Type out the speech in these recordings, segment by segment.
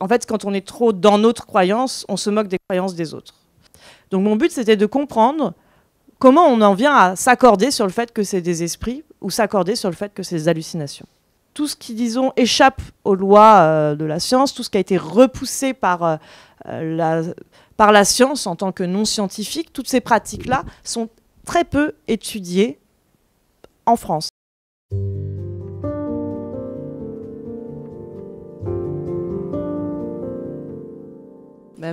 en fait, quand on est trop dans notre croyance, on se moque des croyances des autres. Donc mon but, c'était de comprendre comment on en vient à s'accorder sur le fait que c'est des esprits ou s'accorder sur le fait que c'est des hallucinations. Tout ce qui, disons, échappe aux lois de la science, tout ce qui a été repoussé par la science en tant que non scientifique, toutes ces pratiques-là sont très peu étudiées en France.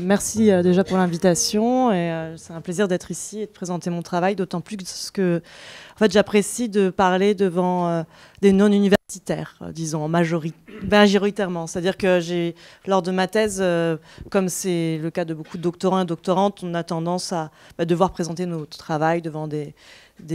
Merci déjà pour l'invitation, et c'est un plaisir d'être ici et de présenter mon travail, d'autant plus que en fait, j'apprécie de parler devant des non-universitaires, disons, majoritairement. C'est-à-dire que lors de ma thèse, comme c'est le cas de beaucoup de doctorants et doctorantes, on a tendance à devoir présenter notre travail devant des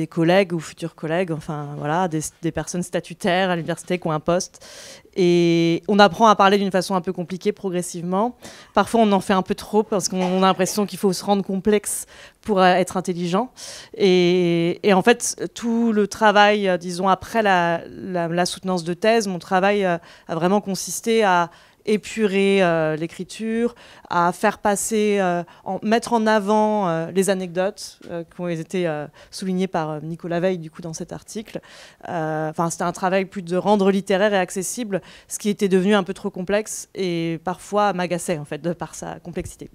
collègues ou futurs collègues, enfin voilà, des personnes statutaires à l'université qui ont un poste. Et on apprend à parler d'une façon un peu compliquée progressivement. Parfois, on en fait un peu trop parce qu'on a l'impression qu'il faut se rendre complexe pour être intelligent. Et en fait, tout le travail, disons, après la soutenance de thèse, mon travail a vraiment consisté à épurer l'écriture, à faire passer, mettre en avant les anecdotes qui ont été soulignées par Nicolas Veil du coup dans cet article. Enfin, c'était un travail plus de rendre littéraire et accessible ce qui était devenu un peu trop complexe et parfois m'agaçait en fait de par sa complexité.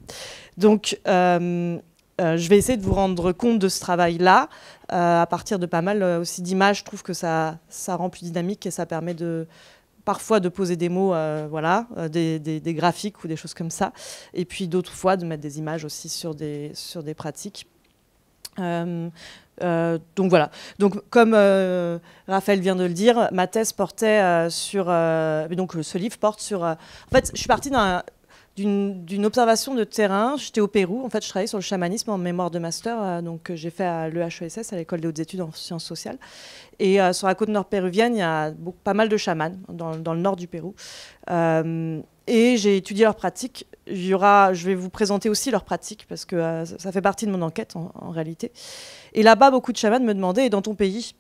Donc je vais essayer de vous rendre compte de ce travail-là à partir de pas mal aussi d'images. Je trouve que ça rend plus dynamique et ça permet parfois de poser des mots, voilà, des graphiques ou des choses comme ça. Et puis d'autres fois de mettre des images aussi sur des pratiques. Donc voilà. Donc comme Raphaël vient de le dire, ma thèse portait sur... donc ce livre porte sur... en fait, je suis partie d'une observation de terrain. J'étais au Pérou. En fait, je travaillais sur le chamanisme en mémoire de master, donc j'ai fait à l'EHESS, à l'École des hautes études en sciences sociales. Et sur la côte nord péruvienne, il y a pas mal de chamans dans le nord du Pérou. Et j'ai étudié leurs pratiques. Je vais vous présenter aussi leurs pratiques parce que ça fait partie de mon enquête en réalité. Et là-bas, beaucoup de chamans me demandaient, et dans ton pays,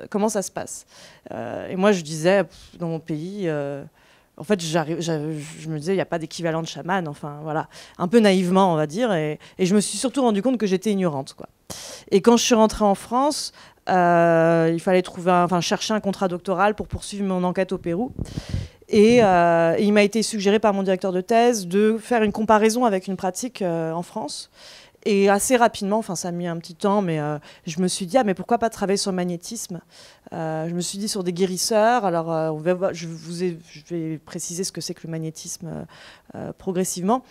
comment ça se passe? Et moi, je disais, dans mon pays... en fait, je me disais, il n'y a pas d'équivalent de chaman, enfin voilà, un peu naïvement, on va dire, et je me suis surtout rendu compte que j'étais ignorante, quoi. Et quand je suis rentrée en France, il fallait chercher un contrat doctoral pour poursuivre mon enquête au Pérou. Et il m'a été suggéré par mon directeur de thèse de faire une comparaison avec une pratique en France. Et assez rapidement, enfin ça a mis un petit temps, mais je me suis dit, mais pourquoi pas travailler sur le magnétisme? Je me suis dit sur des guérisseurs. Alors je vais préciser ce que c'est que le magnétisme progressivement.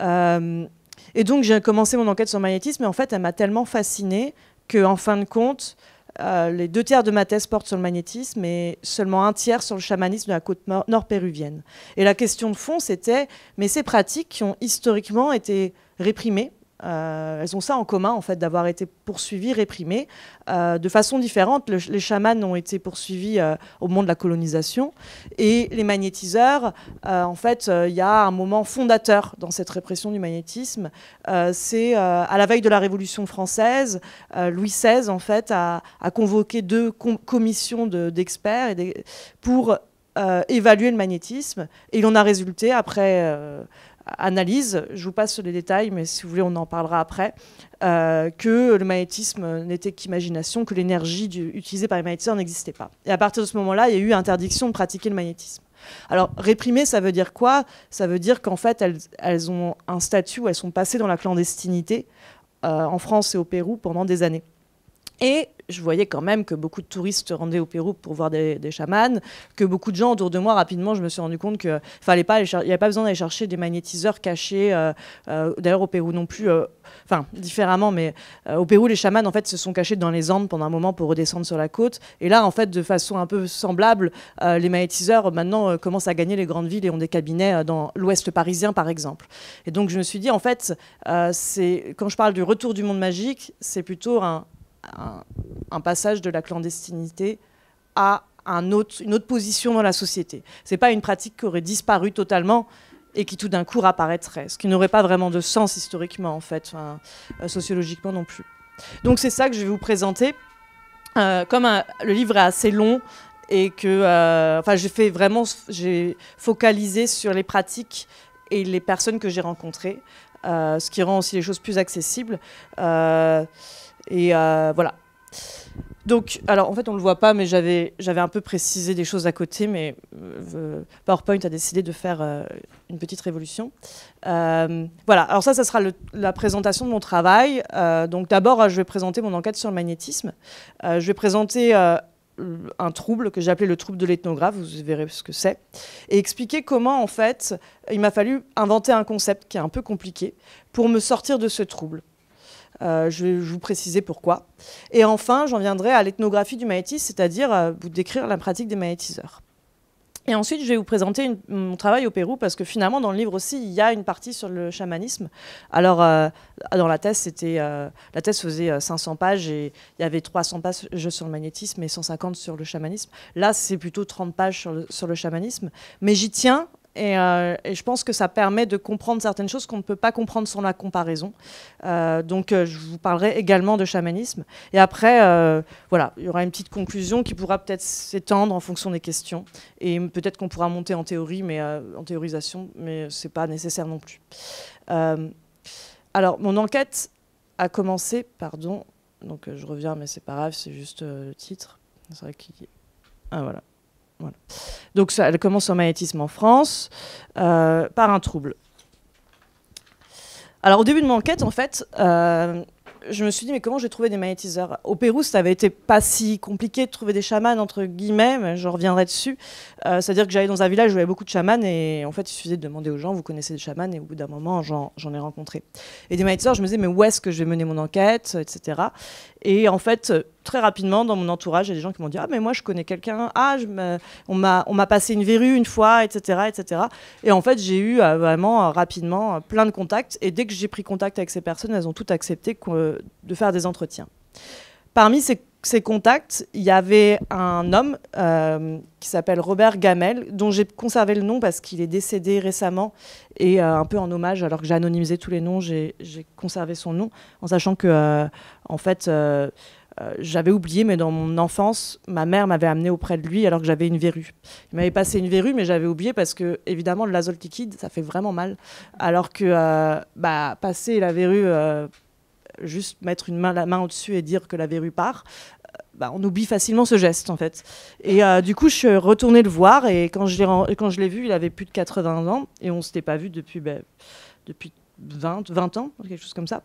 Et donc j'ai commencé mon enquête sur le magnétisme, et en fait elle m'a tellement fascinée qu'en fin de compte, les 2 tiers de ma thèse portent sur le magnétisme et seulement 1 tiers sur le chamanisme de la côte nord péruvienne. Et la question de fond, c'était, mais ces pratiques qui ont historiquement été réprimées, elles ont ça en commun en fait d'avoir été poursuivies, réprimées de façon différente. Les chamans ont été poursuivis au moment de la colonisation, et les magnétiseurs, en fait, il y a un moment fondateur dans cette répression du magnétisme. C'est à la veille de la Révolution française, Louis XVI en fait a convoqué 2 commissions d'experts pour évaluer le magnétisme, et il en a résulté après analyse, je vous passe sur les détails, mais si vous voulez, on en parlera après, que le magnétisme n'était qu'imagination, que l'énergie utilisée par les magnétiseurs n'existait pas. Et à partir de ce moment-là, il y a eu interdiction de pratiquer le magnétisme. Alors, réprimer, ça veut dire quoi? Ça veut dire qu'en fait, elles ont un statut où elles sont passées dans la clandestinité en France et au Pérou pendant des années. Et je voyais quand même que beaucoup de touristes se rendaient au Pérou pour voir des chamans, que beaucoup de gens autour de moi, rapidement, je me suis rendu compte qu'il n'y avait pas besoin d'aller chercher des magnétiseurs cachés. D'ailleurs, au Pérou non plus, enfin, différemment, mais au Pérou, les chamans, en fait, se sont cachés dans les Andes pendant un moment pour redescendre sur la côte. Et là, en fait, de façon un peu semblable, les magnétiseurs, maintenant, commencent à gagner les grandes villes et ont des cabinets dans l'ouest parisien, par exemple. Et donc, je me suis dit, en fait, quand je parle du retour du monde magique, c'est plutôt un passage de la clandestinité à une autre position dans la société. Ce n'est pas une pratique qui aurait disparu totalement et qui tout d'un coup apparaîtrait, ce qui n'aurait pas vraiment de sens historiquement, en fait, sociologiquement non plus. Donc c'est ça que je vais vous présenter. Comme le livre est assez long et que j'ai focalisé sur les pratiques et les personnes que j'ai rencontrées, ce qui rend aussi les choses plus accessibles. Voilà. Donc, alors en fait on ne le voit pas, mais j'avais un peu précisé des choses à côté, mais PowerPoint a décidé de faire une petite révolution. Voilà, alors ça sera la présentation de mon travail. Donc d'abord, je vais présenter mon enquête sur le magnétisme. Je vais présenter un trouble que j'ai appelé le trouble de l'ethnographe, vous verrez ce que c'est, et expliquer comment en fait il m'a fallu inventer un concept qui est un peu compliqué pour me sortir de ce trouble. Je vais vous préciser pourquoi. Et enfin, j'en viendrai à l'ethnographie du magnétisme, c'est-à-dire vous décrire la pratique des magnétiseurs. Et ensuite, je vais vous présenter mon travail au Pérou, parce que finalement, dans le livre aussi, il y a une partie sur le chamanisme. Alors, dans la thèse, la thèse faisait 500 pages, et il y avait 300 pages sur le magnétisme et 150 sur le chamanisme. Là, c'est plutôt 30 pages sur le chamanisme. Mais j'y tiens. Et je pense que ça permet de comprendre certaines choses qu'on ne peut pas comprendre sans la comparaison. Donc, je vous parlerai également de chamanisme. Et après, voilà, il y aura une petite conclusion qui pourra peut-être s'étendre en fonction des questions. Et peut-être qu'on pourra monter en théorie, mais en théorisation, mais ce n'est pas nécessaire non plus. Alors, mon enquête a commencé, pardon, donc je reviens, mais c'est pas grave, c'est juste le titre. C'est vrai qu'il... Ah, voilà. Voilà. Donc elle commence au magnétisme en France par un trouble. Alors au début de mon enquête, en fait, je me suis dit mais comment j'ai trouvé des magnétiseurs? Au Pérou, ça avait été pas si compliqué de trouver des chamans entre guillemets, mais je reviendrai dessus. C'est-à-dire que j'allais dans un village où il y avait beaucoup de chamans et en fait il suffisait de demander aux gens vous connaissez des chamans, et au bout d'un moment j'en ai rencontré. Et des magnétiseurs, je me disais mais où est-ce que je vais mener mon enquête, etc. Et en fait très rapidement dans mon entourage il y a des gens qui m'ont dit ah mais moi je connais quelqu'un, on m'a passé une verrue une fois, etc., etc. Et en fait j'ai eu vraiment rapidement plein de contacts, et dès que j'ai pris contact avec ces personnes, elles ont toutes accepté de faire des entretiens. Parmi ces contacts, il y avait un homme qui s'appelle Robert Gamel, dont j'ai conservé le nom parce qu'il est décédé récemment, et un peu en hommage, alors que j'ai anonymisé tous les noms, j'ai conservé son nom, en sachant que, en fait, j'avais oublié, mais dans mon enfance, ma mère m'avait amené auprès de lui alors que j'avais une verrue. Il m'avait passé une verrue, mais j'avais oublié parce que, évidemment, le l'azote liquide, ça fait vraiment mal, alors que passer la verrue... juste mettre la main au-dessus et dire que la verrue part, on oublie facilement ce geste en fait. Et du coup, je suis retournée le voir, et quand je l'ai vu, il avait plus de 80 ans et on ne s'était pas vu depuis 20 ans, quelque chose comme ça.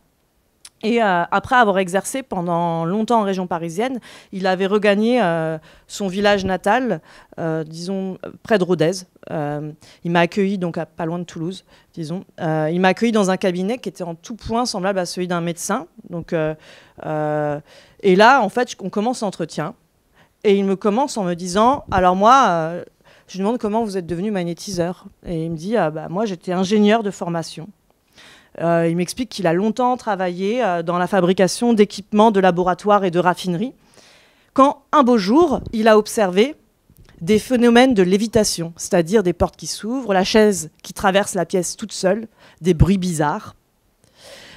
Et après avoir exercé pendant longtemps en région parisienne, il avait regagné son village natal, disons près de Rodez. Il m'a accueilli donc pas loin de Toulouse, disons. Il m'a accueilli dans un cabinet qui était en tout point semblable à celui d'un médecin. Donc, et là, en fait, on commence l'entretien, et il me commence en me disant, alors moi, je lui demande comment vous êtes devenu magnétiseur, et il me dit, moi j'étais ingénieur de formation. Il m'explique qu'il a longtemps travaillé dans la fabrication d'équipements de laboratoire et de raffinerie, quand un beau jour, il a observé des phénomènes de lévitation, c'est-à-dire des portes qui s'ouvrent, la chaise qui traverse la pièce toute seule, des bruits bizarres.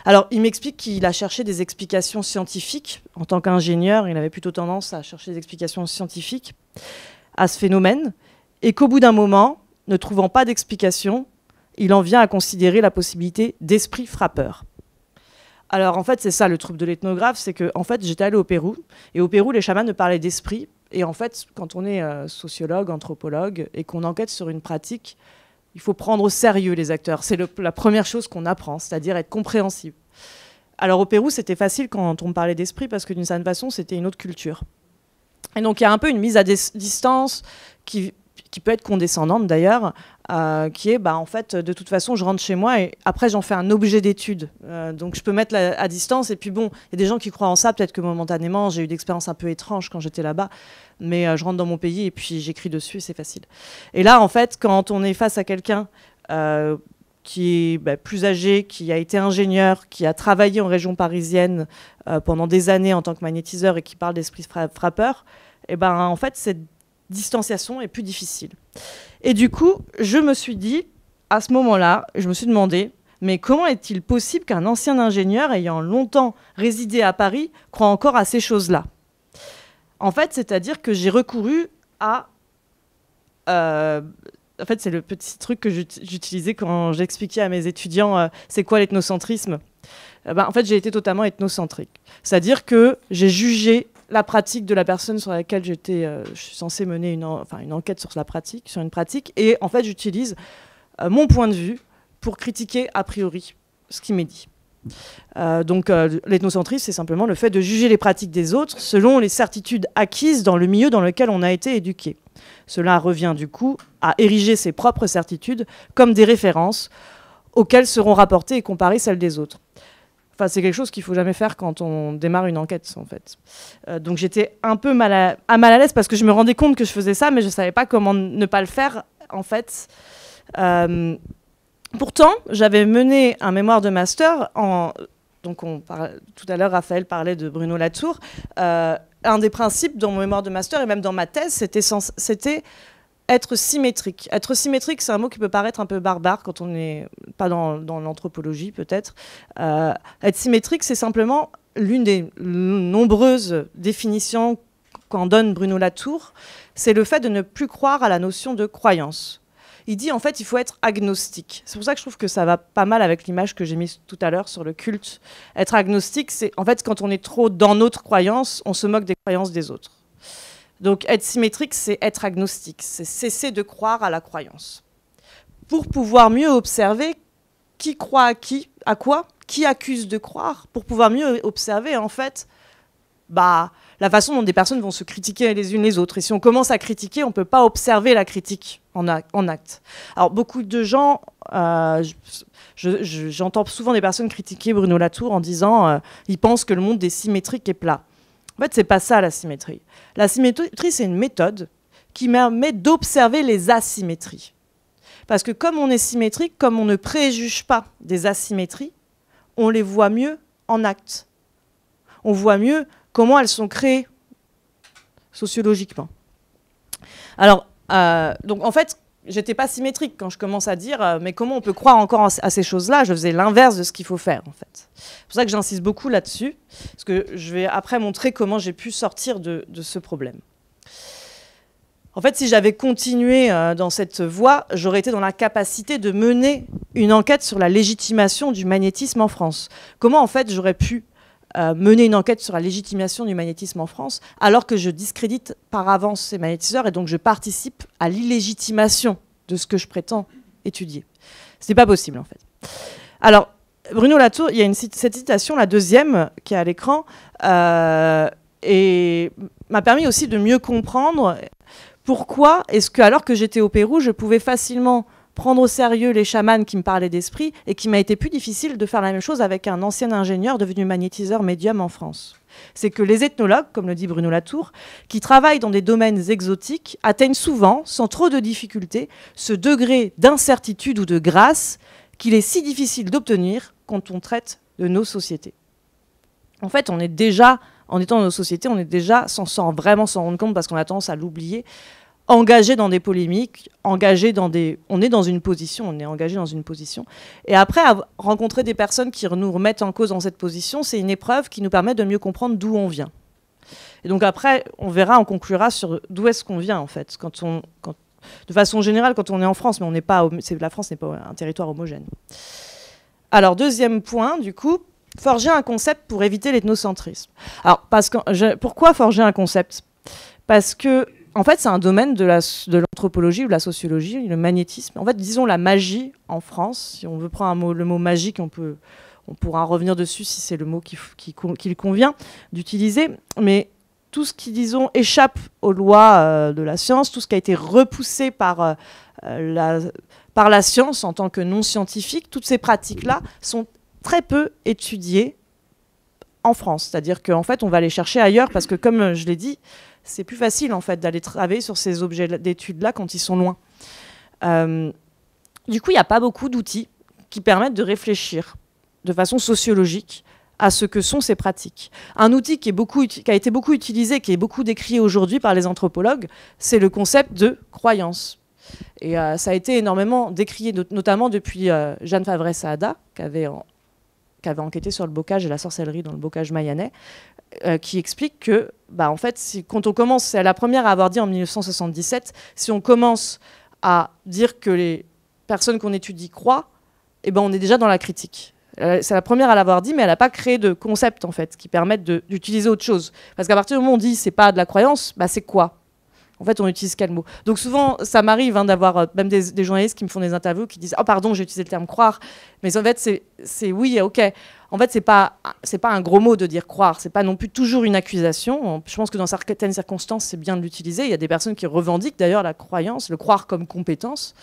Alors, il m'explique qu'il a cherché des explications scientifiques. En tant qu'ingénieur, il avait plutôt tendance à chercher des explications scientifiques à ce phénomène, et qu'au bout d'un moment, ne trouvant pas d'explication, il en vient à considérer la possibilité d'esprit frappeur. Alors en fait, c'est ça le trouble de l'ethnographe, c'est que en fait, j'étais allée au Pérou, et au Pérou, les chamans ne parlaient d'esprit. Et en fait, quand on est sociologue, anthropologue, et qu'on enquête sur une pratique, il faut prendre au sérieux les acteurs. C'est la première chose qu'on apprend, c'est-à-dire être compréhensible. Alors au Pérou, c'était facile quand on me parlait d'esprit, parce que d'une certaine façon, c'était une autre culture. Et donc il y a un peu une mise à distance qui peut être condescendante d'ailleurs, qui est, en fait, de toute façon, je rentre chez moi et après, j'en fais un objet d'étude. Donc, je peux mettre à distance. Et puis, bon, il y a des gens qui croient en ça. Peut-être que momentanément, j'ai eu des expériences un peu étranges quand j'étais là-bas. Mais je rentre dans mon pays et puis j'écris dessus et c'est facile. Et là, en fait, quand on est face à quelqu'un qui est plus âgé, qui a été ingénieur, qui a travaillé en région parisienne pendant des années en tant que magnétiseur et qui parle d'esprit frappeur, en fait, cette distanciation est plus difficile. Et du coup, je me suis dit, à ce moment-là, je me suis demandé, mais comment est-il possible qu'un ancien ingénieur ayant longtemps résidé à Paris croit encore à ces choses-là? En fait, c'est-à-dire que j'ai recouru à en fait, c'est le petit truc que j'utilisais quand j'expliquais à mes étudiants c'est quoi l'ethnocentrisme. En fait, j'ai été totalement ethnocentrique. C'est-à-dire que j'ai jugé la pratique de la personne sur laquelle je suis censée mener une enquête sur une pratique, et en fait, j'utilise mon point de vue pour critiquer a priori ce qui m'est dit. Donc l'ethnocentrisme, c'est simplement le fait de juger les pratiques des autres selon les certitudes acquises dans le milieu dans lequel on a été éduqué. Cela revient du coup à ériger ses propres certitudes comme des références auxquelles seront rapportées et comparées celles des autres. Enfin, c'est quelque chose qu'il ne faut jamais faire quand on démarre une enquête, en fait. Donc j'étais un peu mal à l'aise parce que je me rendais compte que je faisais ça, mais je ne savais pas comment ne pas le faire, en fait. Pourtant, j'avais mené un mémoire de master donc tout à l'heure, Raphaël parlait de Bruno Latour. Un des principes dans mon mémoire de master et même dans ma thèse, c'était être symétrique. Être symétrique, c'est un mot qui peut paraître un peu barbare quand on n'est pas dans l'anthropologie, peut-être. Être symétrique, c'est simplement l'une des nombreuses définitions qu'en donne Bruno Latour. C'est le fait de ne plus croire à la notion de croyance. Il dit, en fait, il faut être agnostique. C'est pour ça que je trouve que ça va pas mal avec l'image que j'ai mise tout à l'heure sur le culte. Être agnostique, c'est, en fait, quand on est trop dans notre croyance, on se moque des croyances des autres. Donc, être symétrique, c'est être agnostique. C'est cesser de croire à la croyance. Pour pouvoir mieux observer qui croit à quoi, qui accuse de croire, pour pouvoir mieux observer, en fait, la façon dont des personnes vont se critiquer les unes les autres. Et si on commence à critiquer, on ne peut pas observer la critique en acte. Alors, beaucoup de gens, j'entends souvent des personnes critiquer Bruno Latour en disant ils pensent que le monde est symétrique et plat. En fait, ce n'est pas ça, la symétrie. La symétrie, c'est une méthode qui permet d'observer les asymétries. Parce que comme on est symétrique, comme on ne préjuge pas des asymétries, on les voit mieux en acte. On voit mieux comment elles sont créées sociologiquement. Alors, donc en fait, j'étais pas symétrique quand je commence à dire mais comment on peut croire encore à ces choses-là. Je faisais l'inverse de ce qu'il faut faire, en fait. C'est pour ça que j'insiste beaucoup là-dessus, parce que je vais après montrer comment j'ai pu sortir de ce problème. En fait, si j'avais continué dans cette voie, j'aurais été dans la capacité de mener une enquête sur la légitimation du magnétisme en France. Comment, en fait, j'aurais pu mener une enquête sur la légitimation du magnétisme en France, alors que je discrédite par avance ces magnétiseurs et donc je participe à l'illégitimation de ce que je prétends étudier. Ce n'est pas possible, en fait. Alors, Bruno Latour, il y a cette citation, la deuxième, qui est à l'écran, et m'a permis aussi de mieux comprendre pourquoi est-ce que, alors que j'étais au Pérou, je pouvais facilement prendre au sérieux les chamans qui me parlaient d'esprit et qu'il m'a été plus difficile de faire la même chose avec un ancien ingénieur devenu magnétiseur médium en France. C'est que les ethnologues, comme le dit Bruno Latour, qui travaillent dans des domaines exotiques, atteignent souvent, sans trop de difficultés, ce degré d'incertitude ou de grâce qu'il est si difficile d'obtenir quand on traite de nos sociétés. En fait, on est déjà, en étant dans nos sociétés, on est déjà, sans vraiment s'en rendre compte parce qu'on a tendance à l'oublier, engagé dans des polémiques, on est dans une position, on est engagé dans une position. Et après, rencontrer des personnes qui nous remettent en cause dans cette position, c'est une épreuve qui nous permet de mieux comprendre d'où on vient. Et donc après, on verra, on conclura sur d'où est-ce qu'on vient, en fait. De façon générale, quand on est en France, mais la France n'est pas un territoire homogène. Alors, deuxième point, du coup, forger un concept pour éviter l'ethnocentrisme. Alors, pourquoi forger un concept ? Parce que en fait, c'est un domaine de l'anthropologie ou de la sociologie, le magnétisme. En fait, disons la magie en France. Si on veut prendre le mot magique, on pourra revenir dessus si c'est le mot qu'il convient d'utiliser. Mais tout ce qui, disons, échappe aux lois de la science, tout ce qui a été repoussé par la science en tant que non scientifique, toutes ces pratiques-là sont très peu étudiées en France. C'est-à-dire qu'en fait, on va les chercher ailleurs parce que, comme je l'ai dit, c'est plus facile, en fait, d'aller travailler sur ces objets d'études-là quand ils sont loin. Du coup, il n'y a pas beaucoup d'outils qui permettent de réfléchir de façon sociologique à ce que sont ces pratiques. Un outil qui a été beaucoup utilisé, qui est beaucoup décrié aujourd'hui par les anthropologues, c'est le concept de croyance. Et ça a été énormément décrié, notamment depuis Jeanne Favret-Saada, qui avait enquêté sur le bocage et la sorcellerie dans le bocage mayanais, qui explique que, en fait, quand on commence, c'est la première à avoir dit en 1977, si on commence à dire que les personnes qu'on étudie croient, eh ben, on est déjà dans la critique. C'est la première à l'avoir dit, mais elle n'a pas créé de concept en fait qui permettent d'utiliser autre chose. Parce qu'à partir du moment où on dit c'est pas de la croyance, bah c'est quoi? En fait, on utilise quel mot? Donc souvent, ça m'arrive d'avoir même des journalistes qui me font des interviews qui disent « Oh pardon, j'ai utilisé le terme croire ». Mais en fait, c'est oui, ok. En fait, c'est pas un gros mot de dire croire. C'est pas non plus toujours une accusation. Je pense que dans certaines circonstances, c'est bien de l'utiliser. Il y a des personnes qui revendiquent d'ailleurs la croyance, le croire comme compétence.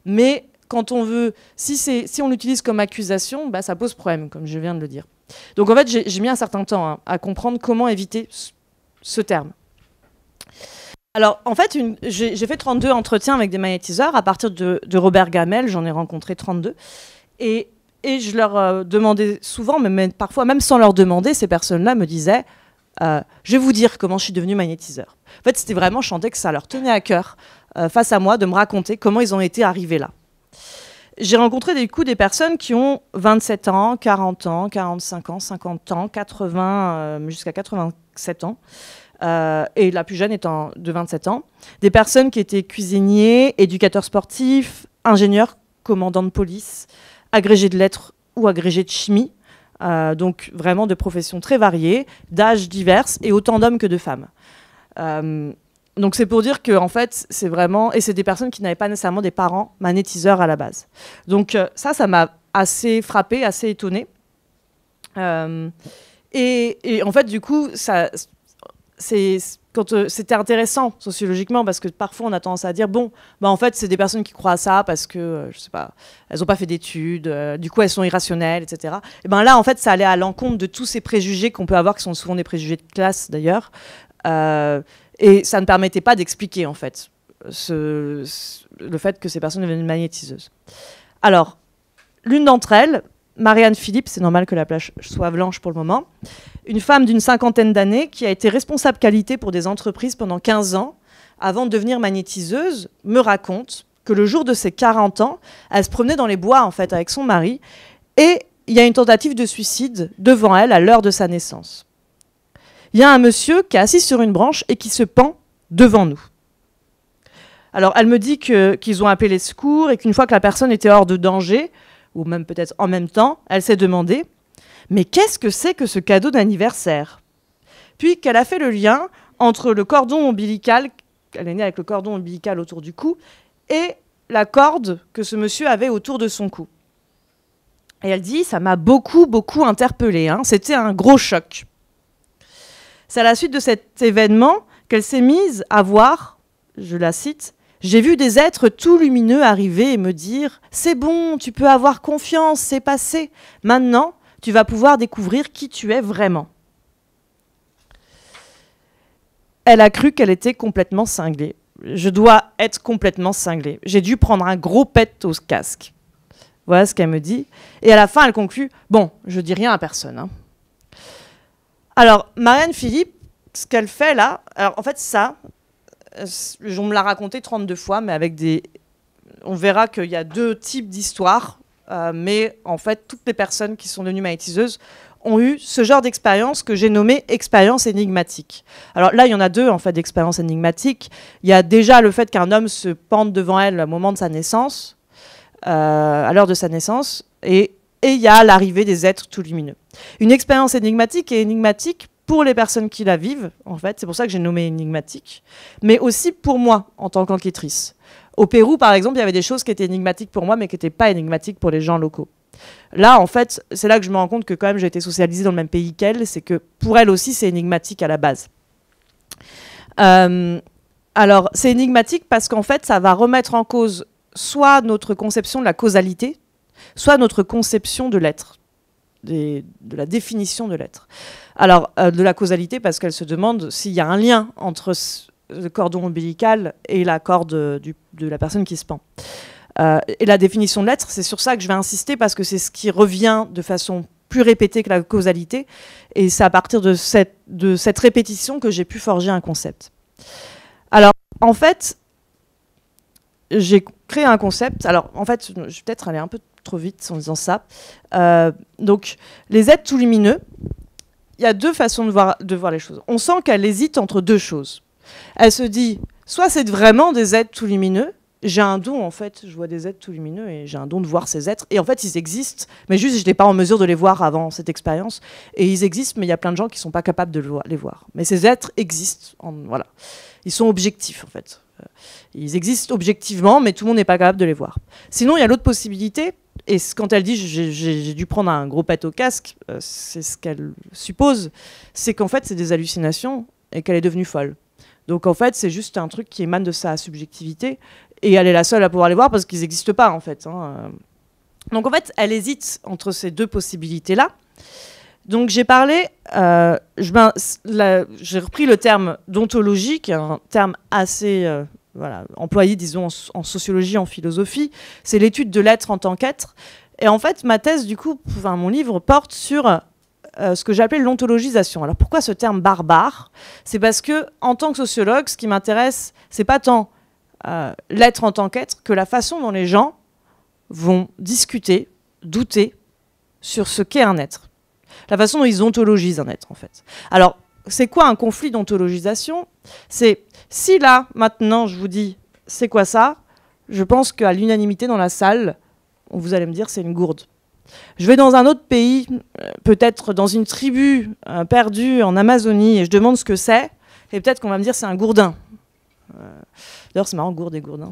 Mais quand on veut, si on l'utilise comme accusation, bah, ça pose problème, comme je viens de le dire. Donc en fait, j'ai mis un certain temps à comprendre comment éviter ce terme. Alors, en fait, j'ai fait 32 entretiens avec des magnétiseurs à partir de Robert Gamel. J'en ai rencontré 32. Et je leur demandais souvent, mais parfois même sans leur demander, ces personnes-là me disaient je vais vous dire comment je suis devenue magnétiseur. En fait, c'était vraiment, je sentais que ça leur tenait à cœur, face à moi, de me raconter comment ils ont été arrivés là. J'ai rencontré des personnes qui ont 27 ans, 40 ans, 45 ans, 50 ans, 80, jusqu'à 87 ans. Et la plus jeune étant de 27 ans. Des personnes qui étaient cuisiniers, éducateurs sportifs, ingénieurs, commandants de police, agrégés de lettres ou agrégés de chimie. Donc vraiment de professions très variées, d'âges divers et autant d'hommes que de femmes. Donc c'est pour dire que en fait, c'est vraiment... Et c'est des personnes qui n'avaient pas nécessairement des parents magnétiseurs à la base. Donc ça m'a assez frappée, assez étonnée. Et en fait, du coup, c'était intéressant sociologiquement parce que parfois on a tendance à dire bon, bah en fait c'est des personnes qui croient à ça parce que je sais pas, elles n'ont pas fait d'études, du coup elles sont irrationnelles, etc. Et ben là en fait ça allait à l'encontre de tous ces préjugés qu'on peut avoir, qui sont souvent des préjugés de classe d'ailleurs, et ça ne permettait pas d'expliquer en fait le fait que ces personnes deviennent magnétiseuses. Alors l'une d'entre elles, Marianne Philippe, c'est normal que la plage soit blanche pour le moment, une femme d'une 50aine d'années qui a été responsable qualité pour des entreprises pendant 15 ans avant de devenir magnétiseuse, me raconte que le jour de ses 40 ans, elle se promenait dans les bois en fait avec son mari et il y a une tentative de suicide devant elle à l'heure de sa naissance. Il y a un monsieur qui est assis sur une branche et qui se pend devant nous. Alors elle me dit qu'ils ont appelé les secours et qu'une fois que la personne était hors de danger, ou même peut-être en même temps, elle s'est demandé « Mais qu'est-ce que c'est que ce cadeau d'anniversaire ?» Puis qu'elle a fait le lien entre le cordon ombilical, elle est née avec le cordon ombilical autour du cou, et la corde que ce monsieur avait autour de son cou. Et elle dit « Ça m'a beaucoup, beaucoup interpellée, hein. C'était un gros choc. » C'est à la suite de cet événement qu'elle s'est mise à voir, je la cite, « J'ai vu des êtres tout lumineux arriver et me dire « C'est bon, tu peux avoir confiance, c'est passé. Maintenant, tu vas pouvoir découvrir qui tu es vraiment. » Elle a cru qu'elle était complètement cinglée. Je dois être complètement cinglée. J'ai dû prendre un gros pet au casque. Voilà ce qu'elle me dit. Et à la fin, elle conclut « Bon, je dis rien à personne. Hein. » Alors, Marianne Philippe, ce qu'elle fait là, alors en fait ça... On me l'a raconté 32 fois, mais avec des... On verra qu'il y a deux types d'histoires, mais en fait, toutes les personnes qui sont devenues magnétiseuses ont eu ce genre d'expérience que j'ai nommé expérience énigmatique. Alors là, il y en a deux, en fait, d'expériences énigmatiques. Il y a déjà le fait qu'un homme se pende devant elle au moment de sa naissance, à l'heure de sa naissance, et il y a l'arrivée des êtres tout lumineux. Une expérience énigmatique est énigmatique pour les personnes qui la vivent, en fait, c'est pour ça que j'ai nommé énigmatique, mais aussi pour moi, en tant qu'enquêtrice. Au Pérou, par exemple, il y avait des choses qui étaient énigmatiques pour moi, mais qui n'étaient pas énigmatiques pour les gens locaux. Là, en fait, c'est là que je me rends compte que quand même j'ai été socialisée dans le même pays qu'elle, c'est que pour elle aussi, c'est énigmatique à la base. Alors, c'est énigmatique parce qu'en fait, ça va remettre en cause soit notre conception de la causalité, soit notre conception de l'être, de la définition de l'être. Alors, de la causalité, parce qu'elle se demande s'il y a un lien entre le cordon ombilical et la corde de la personne qui se pend. Et la définition de l'être, c'est sur ça que je vais insister, parce que c'est ce qui revient de façon plus répétée que la causalité. Et c'est à partir de cette répétition que j'ai pu forger un concept. Alors, en fait, j'ai créé un concept. Alors, en fait, je vais peut-être aller un peu trop vite en disant ça. Donc, les êtres tout lumineux, il y a deux façons de voir les choses. On sent qu'elle hésite entre deux choses. Elle se dit, soit c'est vraiment des êtres tout lumineux, j'ai un don, en fait, je vois des êtres tout lumineux et j'ai un don de voir ces êtres. Et en fait, ils existent, mais juste, je n'étais pas en mesure de les voir avant cette expérience. Et ils existent, mais il y a plein de gens qui ne sont pas capables de les voir. Mais ces êtres existent, voilà. Ils sont objectifs, en fait. Ils existent objectivement, mais tout le monde n'est pas capable de les voir. Sinon, il y a l'autre possibilité, et quand elle dit j'ai dû prendre un gros pet au casque, c'est ce qu'elle suppose, c'est qu'en fait, c'est des hallucinations et qu'elle est devenue folle. Donc en fait, c'est juste un truc qui émane de sa subjectivité. Et elle est la seule à pouvoir les voir parce qu'ils n'existent pas, en fait. Donc en fait, elle hésite entre ces deux possibilités-là. Donc j'ai parlé, j'ai repris le terme d'ontologie, qui est un terme assez employé, disons, en sociologie, en philosophie. C'est l'étude de l'être en tant qu'être. Et en fait, ma thèse, du coup, mon livre porte sur ce que j'appelle l'ontologisation. Alors pourquoi ce terme barbare? C'est parce que, en tant que sociologue, ce qui m'intéresse, c'est pas tant l'être en tant qu'être que la façon dont les gens vont discuter, douter sur ce qu'est un être. La façon dont ils ontologisent un être, en fait. Alors, c'est quoi un conflit d'ontologisation? C'est, si là, maintenant, je vous dis, c'est quoi ça? Je pense qu'à l'unanimité dans la salle, vous allez me dire, c'est une gourde. Je vais dans un autre pays, peut-être dans une tribu perdue en Amazonie, et je demande ce que c'est, et peut-être qu'on va me dire, c'est un gourdin. D'ailleurs, c'est marrant, gourde et gourdin,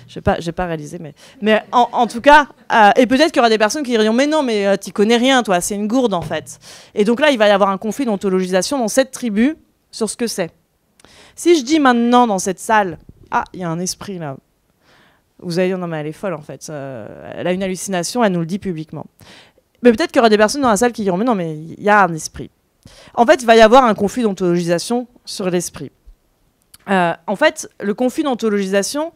j'ai pas réalisé, mais en tout cas, et peut-être qu'il y aura des personnes qui diront, mais non, mais t'y connais rien, toi, c'est une gourde, en fait. Et donc là, il va y avoir un conflit d'ontologisation dans cette tribu sur ce que c'est. Si je dis maintenant dans cette salle, ah, il y a un esprit là, vous allez dire, non, mais elle est folle, en fait, elle a une hallucination, elle nous le dit publiquement. Mais peut-être qu'il y aura des personnes dans la salle qui diront, mais non, mais il y a un esprit. En fait, il va y avoir un conflit d'ontologisation sur l'esprit. En fait, le conflit d'ontologisation,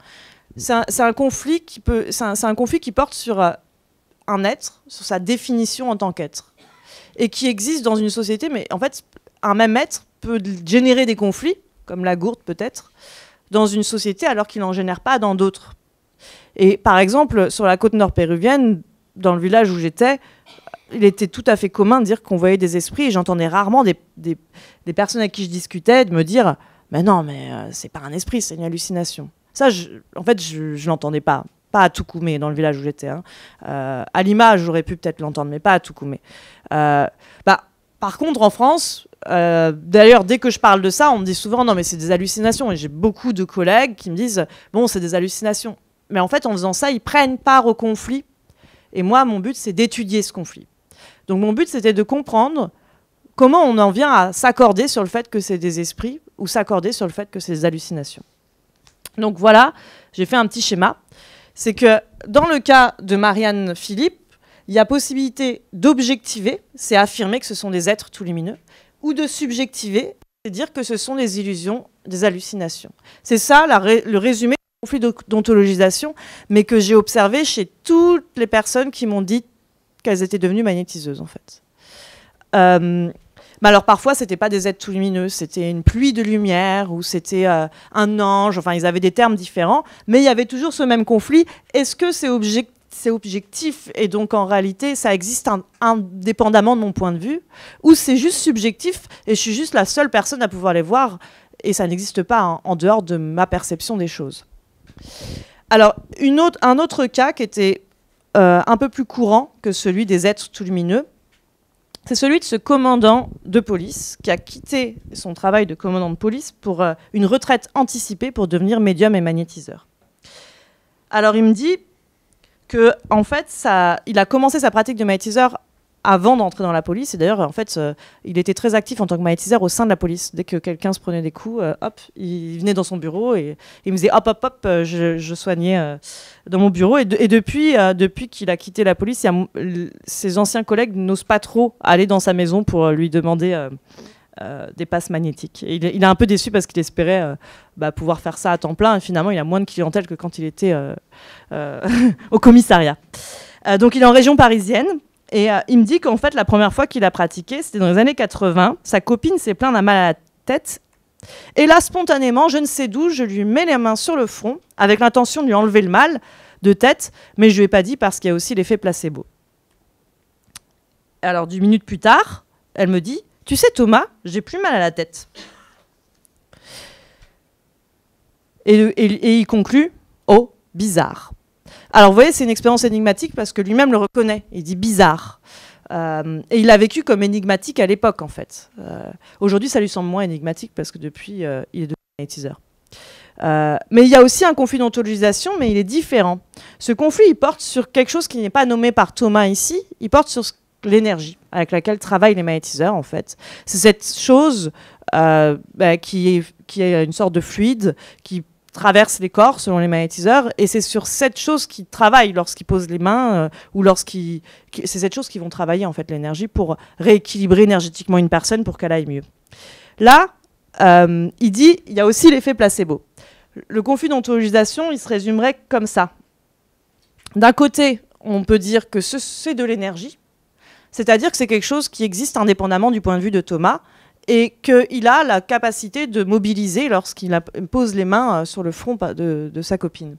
c'est un conflit qui porte sur un être, sur sa définition en tant qu'être, et qui existe dans une société. Mais en fait, un même être peut générer des conflits, comme la gourde peut-être, dans une société, alors qu'il n'en génère pas dans d'autres. Et par exemple, sur la côte nord péruvienne, dans le village où j'étais, il était tout à fait commun de dire qu'on voyait des esprits, et j'entendais rarement des personnes avec qui je discutais de me dire mais non, mais c'est pas un esprit, c'est une hallucination. Ça, en fait, je l'entendais pas à Toukoumé, dans le village où j'étais. À Lima, j'aurais pu peut-être l'entendre, mais pas à Toukoumé. Par contre, en France, d'ailleurs, dès que je parle de ça, on me dit souvent non, mais c'est des hallucinations. Et j'ai beaucoup de collègues qui me disent bon, c'est des hallucinations. Mais en fait, en faisant ça, ils prennent part au conflit. Et moi, mon but, c'est d'étudier ce conflit. Donc, mon but, c'était de comprendre comment on en vient à s'accorder sur le fait que c'est des esprits ou s'accorder sur le fait que c'est des hallucinations. Donc voilà, j'ai fait un petit schéma. C'est que dans le cas de Marianne Philippe, il y a possibilité d'objectiver, c'est affirmer que ce sont des êtres tout lumineux, ou de subjectiver, c'est dire que ce sont des illusions, des hallucinations. C'est ça le résumé du conflit d'ontologisation, mais que j'ai observé chez toutes les personnes qui m'ont dit qu'elles étaient devenues magnétiseuses, en fait. Mais alors parfois, c'était pas des êtres tout lumineux, c'était une pluie de lumière ou c'était un ange. Enfin, ils avaient des termes différents, mais il y avait toujours ce même conflit. Est-ce que c'est objectif et donc en réalité, ça existe indépendamment de mon point de vue, ou c'est juste subjectif et je suis juste la seule personne à pouvoir les voir et ça n'existe pas en dehors de ma perception des choses. Alors, un autre cas qui était un peu plus courant que celui des êtres tout lumineux, c'est celui de ce commandant de police qui a quitté son travail de commandant de police pour une retraite anticipée pour devenir médium et magnétiseur. Alors il me dit que en fait, il a commencé sa pratique de magnétiseur avant d'entrer dans la police. Et d'ailleurs, en fait, il était très actif en tant que magnétiseur au sein de la police. Dès que quelqu'un se prenait des coups, hop, il venait dans son bureau et il me disait hop, hop, hop, je soignais dans mon bureau. Et depuis qu'il a quitté la police, ses anciens collègues n'osent pas trop aller dans sa maison pour lui demander des passes magnétiques. Et il est un peu déçu parce qu'il espérait pouvoir faire ça à temps plein. Et finalement, il a moins de clientèle que quand il était au commissariat. Donc, il est en région parisienne. Et il me dit qu'en fait, la première fois qu'il a pratiqué, c'était dans les années 80. Sa copine s'est plainte d'un mal à la tête. Et là, spontanément, je ne sais d'où, je lui mets les mains sur le front avec l'intention de lui enlever le mal de tête. Mais je ne lui ai pas dit parce qu'il y a aussi l'effet placebo. Alors, 10 minutes plus tard, elle me dit « Tu sais Thomas, j'ai plus mal à la tête. » Et il conclut « Oh, bizarre. Alors vous voyez, c'est une expérience énigmatique parce que lui-même le reconnaît, il dit bizarre. Et il l'a vécu comme énigmatique à l'époque en fait. Aujourd'hui ça lui semble moins énigmatique parce que depuis il est devenu magnétiseur. Mais il y a aussi un conflit d'ontologisation, mais il est différent. Ce conflit, il porte sur quelque chose qui n'est pas nommé par Thomas ici, il porte sur l'énergie avec laquelle travaillent les magnétiseurs, en fait. C'est cette chose qui est une sorte de fluide qui traverse les corps, selon les magnétiseurs, et c'est sur cette chose qu'ils travaillent lorsqu'ils posent les mains, ou c'est cette chose qu'ils vont travailler, en fait, l'énergie, pour rééquilibrer énergétiquement une personne pour qu'elle aille mieux. Là, il dit, il y a aussi l'effet placebo. Le conflit d'ontologisation, il se résumerait comme ça. D'un côté, on peut dire que c'est de l'énergie, c'est-à-dire que c'est quelque chose qui existe indépendamment du point de vue de Thomas, et qu'il a la capacité de mobiliser lorsqu'il pose les mains sur le front de sa copine.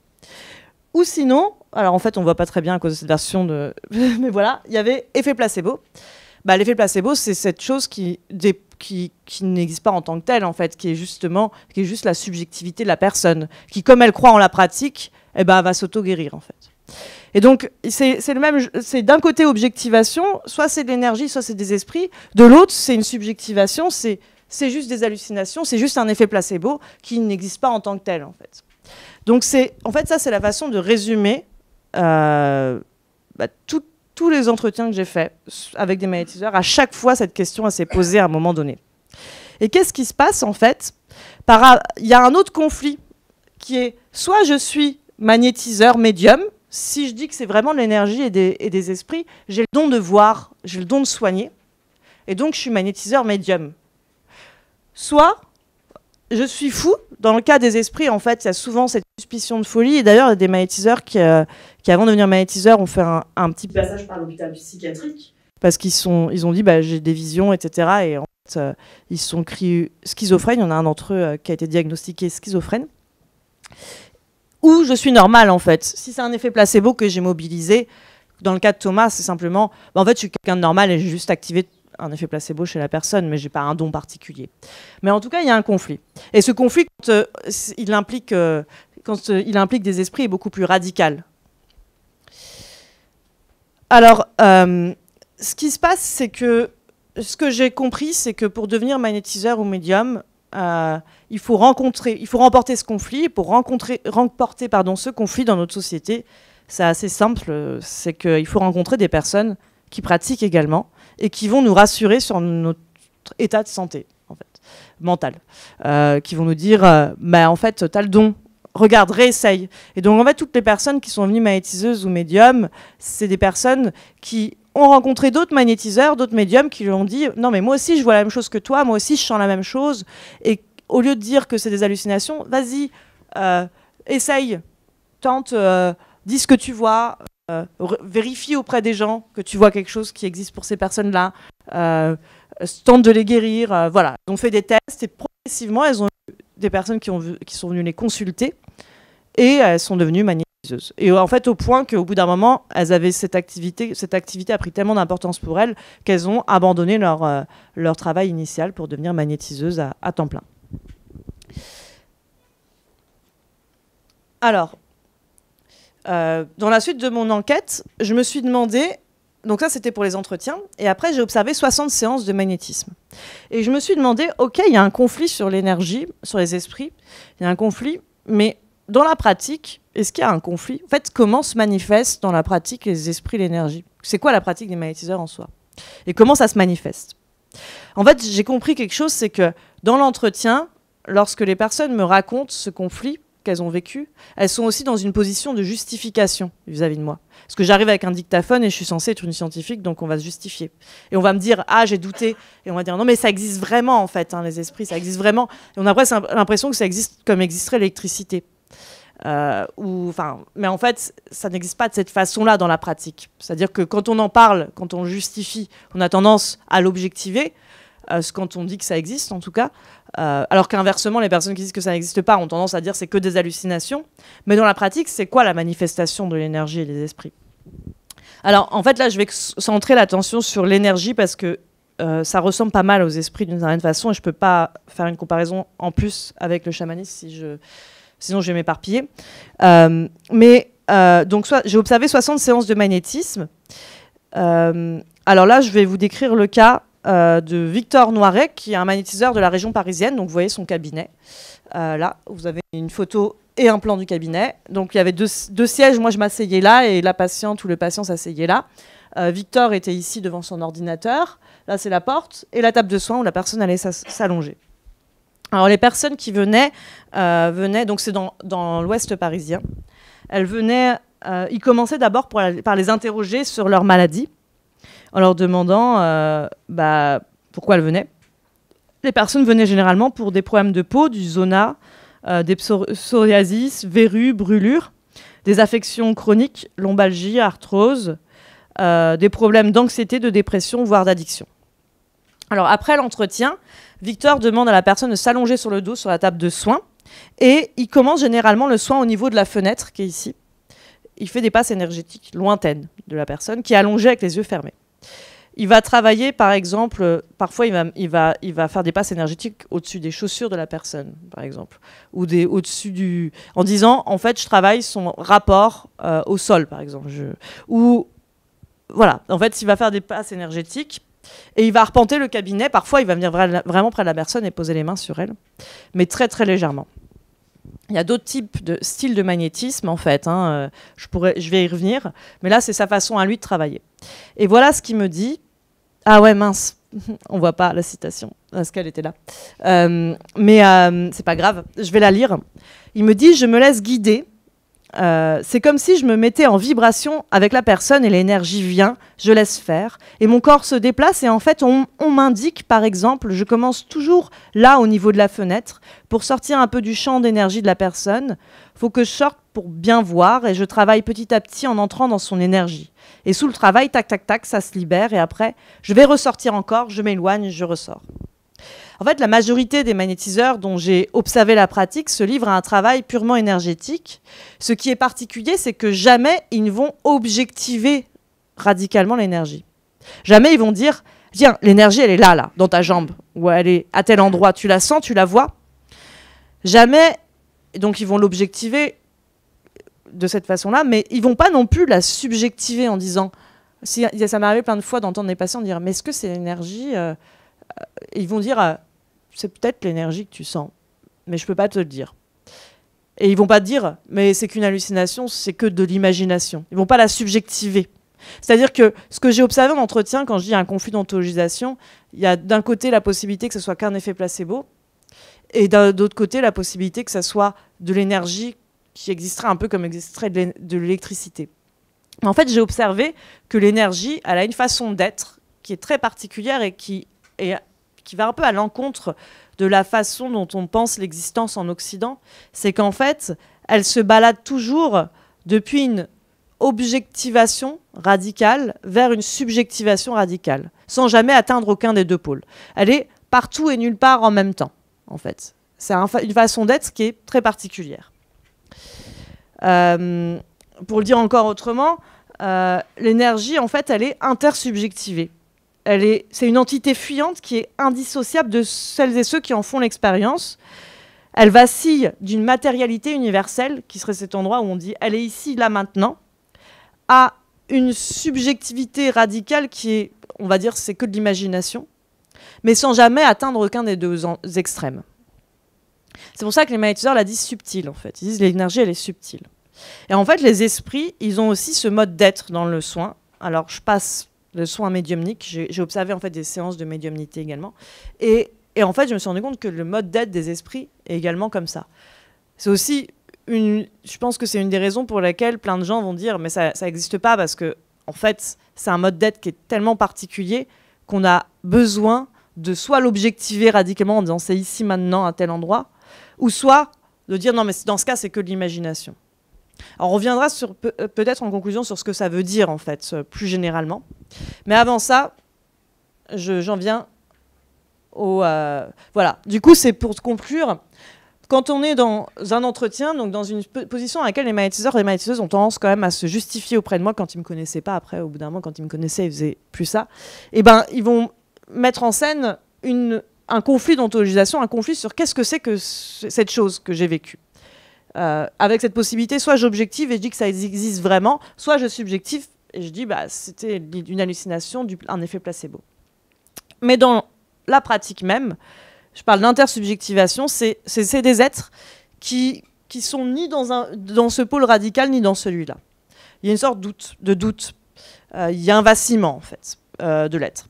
Ou sinon, alors en fait on ne voit pas très bien à cause de cette version de... mais voilà, il y avait effet placebo. L'effet placebo, c'est cette chose qui n'existe pas en tant que telle, en fait, qui est juste la subjectivité de la personne, qui, comme elle croit en la pratique, va s'auto-guérir, en fait. Et donc, c'est d'un côté objectivation, soit c'est de l'énergie, soit c'est des esprits, de l'autre, c'est une subjectivation, c'est juste des hallucinations, c'est juste un effet placebo qui n'existe pas en tant que tel, en fait. Donc, en fait, ça, c'est la façon de résumer tous les entretiens que j'ai faits avec des magnétiseurs. À chaque fois, cette question, elle s'est posée à un moment donné. Et qu'est-ce qui se passe, en fait? Il y a un autre conflit qui est soit je suis magnétiseur médium. Si je dis que c'est vraiment de l'énergie et des esprits, j'ai le don de voir, j'ai le don de soigner, et donc je suis magnétiseur médium. Soit je suis fou. Dans le cas des esprits, en fait, il y a souvent cette suspicion de folie. Et d'ailleurs, il y a des magnétiseurs qui avant de devenir magnétiseurs, ont fait un petit passage par l'hôpital psychiatrique parce qu'ils ont dit j'ai des visions, etc. Et en fait, ils sont criés schizophrènes. Il y en a un d'entre eux qui a été diagnostiqué schizophrène. Ou je suis normal, en fait. Si c'est un effet placebo que j'ai mobilisé, dans le cas de Thomas, c'est simplement... en fait, je suis quelqu'un de normal et j'ai juste activé un effet placebo chez la personne, mais je n'ai pas un don particulier. Mais en tout cas, il y a un conflit. Et ce conflit, quand il implique des esprits, est beaucoup plus radical. Alors, ce qui se passe, c'est que... Ce que j'ai compris, c'est que pour devenir magnétiseur ou médium... il faut remporter ce conflit. Pour remporter ce conflit dans notre société, c'est assez simple. C'est qu'il faut rencontrer des personnes qui pratiquent également et qui vont nous rassurer sur notre état de santé, en fait, mental. Qui vont nous dire, en fait, t'as le don. Regarde, réessaye. Et donc, en fait, toutes les personnes qui sont venues magnétiseuses ou médiums, c'est des personnes qui ont rencontré d'autres magnétiseurs, d'autres médiums qui lui ont dit « Non, mais moi aussi, je vois la même chose que toi. Moi aussi, je sens la même chose. » Et au lieu de dire que c'est des hallucinations, vas-y, essaye, tente, dis ce que tu vois, vérifie auprès des gens que tu vois quelque chose qui existe pour ces personnes-là, tente de les guérir. Voilà, ils ont fait des tests et progressivement, elles ont eu des personnes qui sont venues les consulter et elles sont devenues magnétiseuses. Et en fait, au point qu'au bout d'un moment, elles avaient cette activité a pris tellement d'importance pour elles qu'elles ont abandonné leur travail initial pour devenir magnétiseuses à temps plein. Alors, dans la suite de mon enquête, je me suis demandé, donc ça c'était pour les entretiens, et après j'ai observé 60 séances de magnétisme. Et je me suis demandé, ok, il y a un conflit sur l'énergie, sur les esprits, il y a un conflit, mais dans la pratique, est-ce qu'il y a un conflit? En fait, comment se manifestent dans la pratique les esprits, l'énergie? C'est quoi la pratique des magnétiseurs en soi? Et comment ça se manifeste? En fait, j'ai compris quelque chose, c'est que dans l'entretien, lorsque les personnes me racontent ce conflit qu'elles ont vécu, elles sont aussi dans une position de justification vis-à-vis de moi. Parce que j'arrive avec un dictaphone et je suis censée être une scientifique, donc on va se justifier. Et on va me dire « Ah, j'ai douté ». Et on va dire « Non, mais ça existe vraiment, en fait, hein, les esprits, ça existe vraiment ». Et on a presque l'impression que ça existe comme existerait l'électricité. Mais en fait, ça n'existe pas de cette façon-là dans la pratique. C'est-à-dire que quand on en parle, quand on justifie, on a tendance à l'objectiver, quand on dit que ça existe, en tout cas. Alors qu'inversement, les personnes qui disent que ça n'existe pas ont tendance à dire que c'est que des hallucinations. Mais dans la pratique, c'est quoi la manifestation de l'énergie et des esprits? Alors, en fait, là, je vais centrer l'attention sur l'énergie parce que ça ressemble pas mal aux esprits d'une certaine façon et je ne peux pas faire une comparaison en plus avec le chamanisme sinon je vais m'éparpiller. Donc j'ai observé 60 séances de magnétisme. Alors là, je vais vous décrire le cas de Victor Noiret, qui est un magnétiseur de la région parisienne. Donc vous voyez son cabinet. Là, vous avez une photo et un plan du cabinet. Donc il y avait deux sièges, moi je m'asseyais là et la patiente ou le patient s'asseyait là. Victor était ici devant son ordinateur. Là, c'est la porte et la table de soins où la personne allait s'allonger. Alors les personnes qui venaient, donc c'est dans l'ouest parisien. Elles venaient, ils commençaient d'abord par les interroger sur leur maladie, en leur demandant pourquoi elles venaient. Les personnes venaient généralement pour des problèmes de peau, du zona, des psoriasis, verrues, brûlures, des affections chroniques, lombalgie, arthrose, des problèmes d'anxiété, de dépression, voire d'addiction. Alors après l'entretien, Victor demande à la personne de s'allonger sur le dos sur la table de soins et il commence généralement le soin au niveau de la fenêtre qui est ici. Il fait des passes énergétiques lointaines de la personne qui est allongée avec les yeux fermés. Il va travailler, par exemple, parfois il va faire des passes énergétiques au-dessus des chaussures de la personne, par exemple, ou au-dessus en disant, en fait, je travaille son rapport au sol, par exemple. Voilà, en fait, il va faire des passes énergétiques et il va arpenter le cabinet. Parfois, il va venir vraiment près de la personne et poser les mains sur elle, mais très, très légèrement. Il y a d'autres types de styles de magnétisme, en fait. Je vais y revenir, mais là, c'est sa façon à lui de travailler. Et voilà ce qu'il me dit. Ah ouais, mince, on voit pas la citation, parce qu'elle était là. Mais c'est pas grave, je vais la lire. Il me dit « Je me laisse guider. C'est comme si je me mettais en vibration avec la personne et l'énergie vient, je laisse faire. Et mon corps se déplace et en fait, on m'indique, par exemple, je commence toujours là au niveau de la fenêtre pour sortir un peu du champ d'énergie de la personne. Il faut que je sorte pour bien voir et je travaille petit à petit en entrant dans son énergie. Et sous le travail, tac, tac, tac, ça se libère et après, je vais ressortir encore, je m'éloigne, je ressors. » En fait, la majorité des magnétiseurs dont j'ai observé la pratique se livrent à un travail purement énergétique. Ce qui est particulier, c'est que jamais ils ne vont objectiver radicalement l'énergie. Jamais ils vont dire « Tiens, l'énergie, elle est là, dans ta jambe, ou elle est à tel endroit, tu la sens, tu la vois ?» Jamais, donc ils vont l'objectiver de cette façon-là, mais ils ne vont pas non plus la subjectiver en disant « Ça m'est arrivé plein de fois d'entendre des patients dire « Mais est-ce que c'est l'énergie ?» Ils vont dire c'est peut-être l'énergie que tu sens, mais je peux pas te le dire. Et ils vont pas te dire mais c'est qu'une hallucination, c'est que de l'imagination. Ils vont pas la subjectiver. C'est-à-dire que ce que j'ai observé en entretien, quand je dis un conflit d'ontologisation, il y a d'un côté la possibilité que ce soit qu'un effet placebo, et d'un autre côté la possibilité que ce soit de l'énergie qui existerait un peu comme existerait de l'électricité. En fait, j'ai observé que l'énergie, elle a une façon d'être qui est très particulière et qui va un peu à l'encontre de la façon dont on pense l'existence en Occident, c'est qu'en fait, elle se balade toujours depuis une objectivation radicale vers une subjectivation radicale, sans jamais atteindre aucun des deux pôles. Elle est partout et nulle part en même temps, en fait. C'est une façon d'être qui est très particulière. Pour le dire encore autrement, l'énergie, en fait, elle est intersubjectivée. C'est une entité fuyante qui est indissociable de celles et ceux qui en font l'expérience. Elle vacille d'une matérialité universelle, qui serait cet endroit où on dit « elle est ici, là, maintenant », à une subjectivité radicale qui est, on va dire, c'est que de l'imagination, mais sans jamais atteindre aucun des deux extrêmes. C'est pour ça que les magnétiseurs la disent subtile, en fait. Ils disent l'énergie, elle est subtile. Et en fait, les esprits, ils ont aussi ce mode d'être dans le soin. Alors, je passe le soin médiumnique. J'ai observé en fait des séances de médiumnité également. Et en fait, je me suis rendu compte que le mode d'être des esprits est également comme ça. C'est aussi je pense que c'est une des raisons pour lesquelles plein de gens vont dire mais ça n'existe pas parce que en fait, c'est un mode d'être qui est tellement particulier qu'on a besoin de soit l'objectiver radicalement en disant c'est ici maintenant à tel endroit, ou soit de dire non mais dans ce cas c'est que de l'imagination. Alors on reviendra peut-être en conclusion sur ce que ça veut dire en fait, plus généralement. Mais avant ça, j'en viens au... voilà, du coup c'est pour conclure, quand on est dans un entretien, donc dans une position dans laquelle les magnétiseurs et les magnétiseuses ont tendance quand même à se justifier auprès de moi quand ils ne me connaissaient pas, après au bout d'un moment quand ils me connaissaient ils faisaient plus ça, et ben ils vont mettre en scène un conflit d'ontologisation, un conflit sur qu'est-ce que c'est que cette chose que j'ai vécue. avec cette possibilité, soit j'objective et je dis que ça existe vraiment, soit je subjective et je dis bah, c'était une hallucination, un effet placebo. Mais dans la pratique même, je parle d'intersubjectivation, c'est des êtres qui sont ni dans ce pôle radical ni dans celui-là. Il y a une sorte de doute. Il y a un vacillement, en fait, de l'être.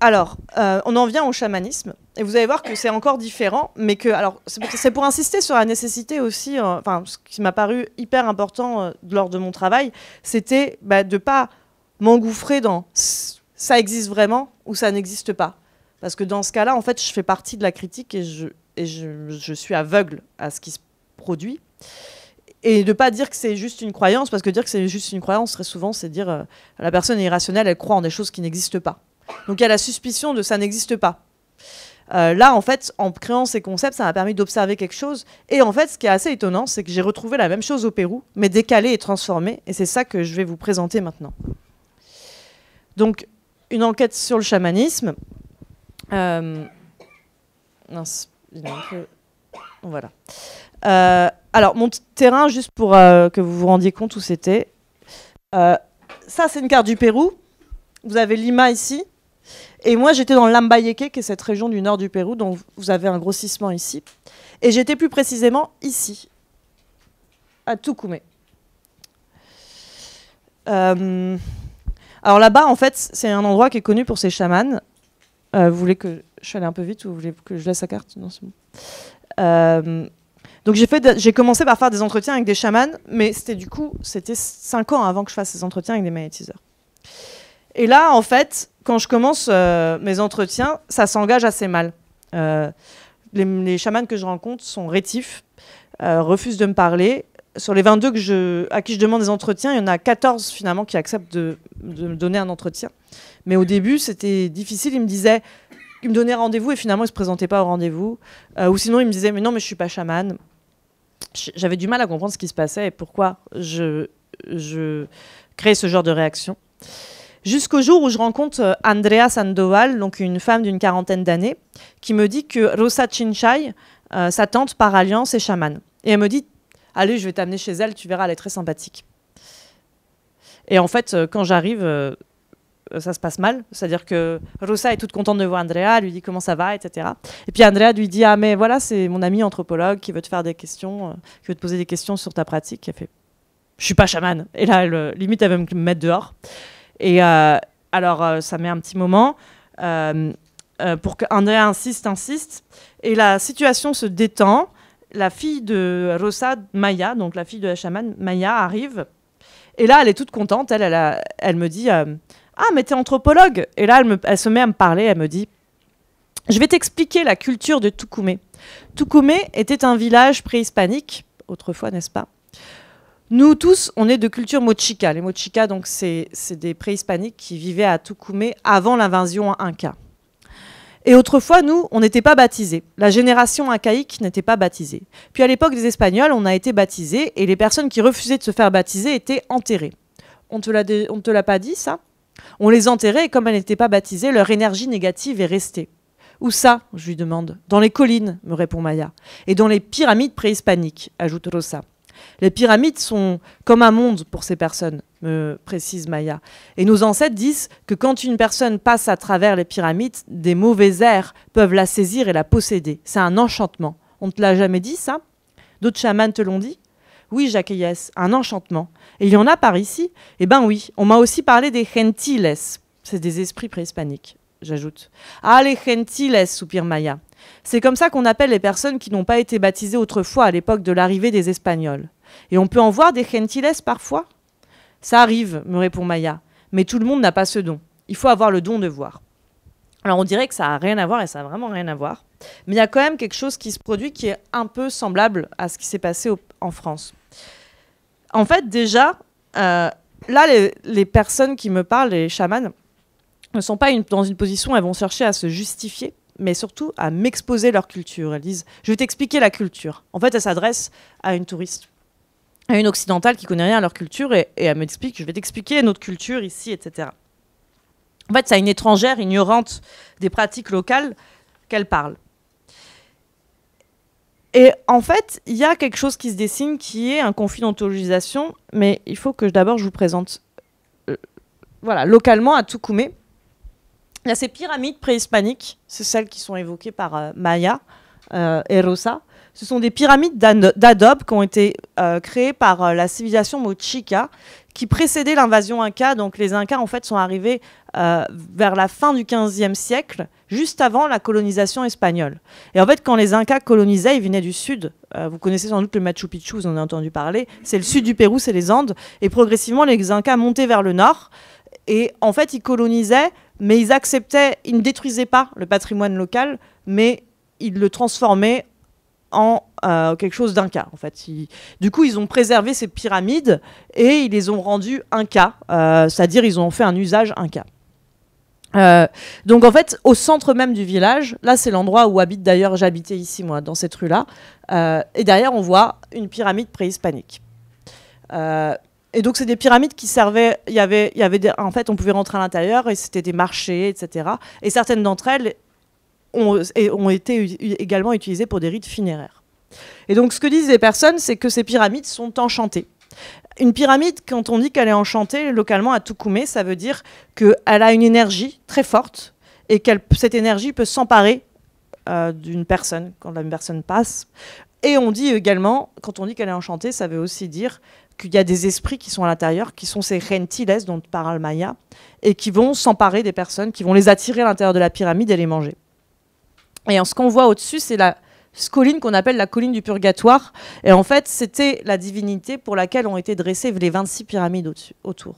Alors, on en vient au chamanisme. Et vous allez voir que c'est encore différent, mais que, alors, c'est pour insister sur la nécessité aussi, enfin, ce qui m'a paru hyper important lors de mon travail, c'était de ne pas m'engouffrer dans ça existe vraiment ou ça n'existe pas. Parce que dans ce cas-là, en fait, je fais partie de la critique et je suis aveugle à ce qui se produit. Et de ne pas dire que c'est juste une croyance, parce que dire que c'est juste une croyance, très souvent, c'est dire la personne est irrationnelle, elle croit en des choses qui n'existent pas. Donc il y a la suspicion de ça n'existe pas. Là, en fait, en créant ces concepts, ça m'a permis d'observer quelque chose. Et en fait, ce qui est assez étonnant, c'est que j'ai retrouvé la même chose au Pérou, mais décalée et transformée. Et c'est ça que je vais vous présenter maintenant. Donc, une enquête sur le chamanisme. Mince, il est un peu... Voilà. Alors, mon terrain, juste pour que vous vous rendiez compte où c'était. Ça, c'est une carte du Pérou. Vous avez Lima ici. Et moi, j'étais dans Lambayeque, qui est cette région du nord du Pérou, dont vous avez un grossissement ici. Et j'étais plus précisément ici, à Tucumé. Alors là-bas, en fait, c'est un endroit qui est connu pour ses chamans. Vous voulez que je suis allée un peu vite ou vous voulez que je laisse la carte? Non, c'est bon. Donc j'ai commencé par faire des entretiens avec des chamans, mais c'était 5 ans avant que je fasse ces entretiens avec des magnétiseurs. Et là, en fait, quand je commence mes entretiens, ça s'engage assez mal. Les chamans que je rencontre sont rétifs, refusent de me parler. Sur les 22 à qui je demande des entretiens, il y en a 14 finalement qui acceptent de me donner un entretien. Mais au début, c'était difficile. Ils me donnaient rendez-vous et finalement, ils ne se présentaient pas au rendez-vous. Ou sinon, ils me disaient « Mais non, mais je ne suis pas chamane ». J'avais du mal à comprendre ce qui se passait et pourquoi je créais ce genre de réaction. Jusqu'au jour où je rencontre Andrea Sandoval, donc une femme d'une 40aine d'années, qui me dit que Rosa Chinchay, sa tante par alliance, est chamane. Et elle me dit « Allez, je vais t'amener chez elle, tu verras, elle est très sympathique ». Et en fait, quand j'arrive, ça se passe mal. C'est-à-dire que Rosa est toute contente de voir Andrea, elle lui dit comment ça va, etc. Et puis Andrea lui dit « Ah, mais voilà, c'est mon ami anthropologue qui veut te faire des questions, qui veut te poser des questions sur ta pratique. » Elle fait « Je suis pas chamane ». Et là, limite, elle veut me mettre dehors. Et alors, ça met un petit moment pour qu'Andrea insiste. Et la situation se détend. La fille de Rosa, Maya, donc la fille de la chamane, Maya, arrive. Et là, elle est toute contente. Elle me dit « Ah, mais t'es anthropologue !» Et là, elle se met à me parler. Elle me dit « Je vais t'expliquer la culture de Tucumé. Tucumé était un village préhispanique, autrefois, n'est-ce pas ? Nous tous, on est de culture mochica. Les mochicas, donc, c'est des préhispaniques qui vivaient à Tucumé avant l'invasion inca. Et autrefois, nous, on n'était pas baptisés. La génération incaïque n'était pas baptisée. Puis à l'époque des Espagnols, on a été baptisés et les personnes qui refusaient de se faire baptiser étaient enterrées. On ne te l'a pas dit, ça ? On les enterrait et comme elles n'étaient pas baptisées, leur énergie négative est restée. Où ça ? Je lui demande. Dans les collines, me répond Maya. Et dans les pyramides préhispaniques, ajoute Rosa. Les pyramides sont comme un monde pour ces personnes, me précise Maya. Et nos ancêtres disent que quand une personne passe à travers les pyramides, des mauvais airs peuvent la saisir et la posséder. C'est un enchantement. On ne te l'a jamais dit, ça ? D'autres chamans te l'ont dit ? Oui, j'acquiesce, un enchantement. Et il y en a par ici ? Eh ben oui, on m'a aussi parlé des gentiles. C'est des esprits préhispaniques, j'ajoute. Ah, les gentiles, soupire Maya. C'est comme ça qu'on appelle les personnes qui n'ont pas été baptisées autrefois à l'époque de l'arrivée des Espagnols. Et on peut en voir des gentiles parfois ? Ça arrive, me répond Maya. Mais tout le monde n'a pas ce don. Il faut avoir le don de voir. Alors on dirait que ça n'a rien à voir et ça n'a vraiment rien à voir. Mais il y a quand même quelque chose qui se produit qui est un peu semblable à ce qui s'est passé en France. En fait, déjà, là, les personnes qui me parlent, les chamans, ne sont pas dans une position où elles vont chercher à se justifier, mais surtout à m'exposer leur culture. Elles disent « je vais t'expliquer la culture ». En fait, elles s'adressent à une touriste, à une occidentale qui connaît rien à leur culture, et elle m'explique « je vais t'expliquer notre culture ici, etc. » En fait, c'est à une étrangère ignorante des pratiques locales qu'elle parle. Et en fait, il y a quelque chose qui se dessine qui est un conflit d'ontologisation, mais il faut que d'abord je vous présente. Voilà, localement à Tucumé, il y a ces pyramides préhispaniques, c'est celles qui sont évoquées par Maya et Rosa. Ce sont des pyramides d'adobe qui ont été créées par la civilisation Mochica, qui précédait l'invasion Inca. Donc les Incas en fait sont arrivés vers la fin du XVe siècle, juste avant la colonisation espagnole. Et en fait, quand les Incas colonisaient, ils venaient du sud. Vous connaissez sans doute le Machu Picchu, vous en avez entendu parler. C'est le sud du Pérou, c'est les Andes. Et progressivement, les Incas montaient vers le nord. Et en fait, ils colonisaient, mais ils acceptaient, ils ne détruisaient pas le patrimoine local, mais ils le transformaient en quelque chose d'inca. En fait. Du coup, ils ont préservé ces pyramides et ils les ont rendues inca, c'est-à-dire ils ont fait un usage inca. Donc en fait, au centre même du village, là c'est l'endroit où habite d'ailleurs, j'habitais ici moi, dans cette rue-là, et derrière on voit une pyramide préhispanique. Et donc c'est des pyramides qui servaient, en fait on pouvait rentrer à l'intérieur et c'était des marchés, etc. Et certaines d'entre elles ont été également utilisées pour des rites funéraires. Et donc ce que disent les personnes, c'est que ces pyramides sont enchantées. Une pyramide, quand on dit qu'elle est enchantée, localement à Tucumé, ça veut dire qu'elle a une énergie très forte et que cette énergie peut s'emparer d'une personne quand la personne passe. Et on dit également, quand on dit qu'elle est enchantée, ça veut aussi dire qu'il y a des esprits qui sont à l'intérieur, qui sont ces reptiles dont parle Maya, et qui vont s'emparer des personnes, qui vont les attirer à l'intérieur de la pyramide et les manger. Et ce qu'on voit au-dessus, c'est la colline qu'on appelle la colline du purgatoire. Et en fait, c'était la divinité pour laquelle ont été dressées les 26 pyramides autour.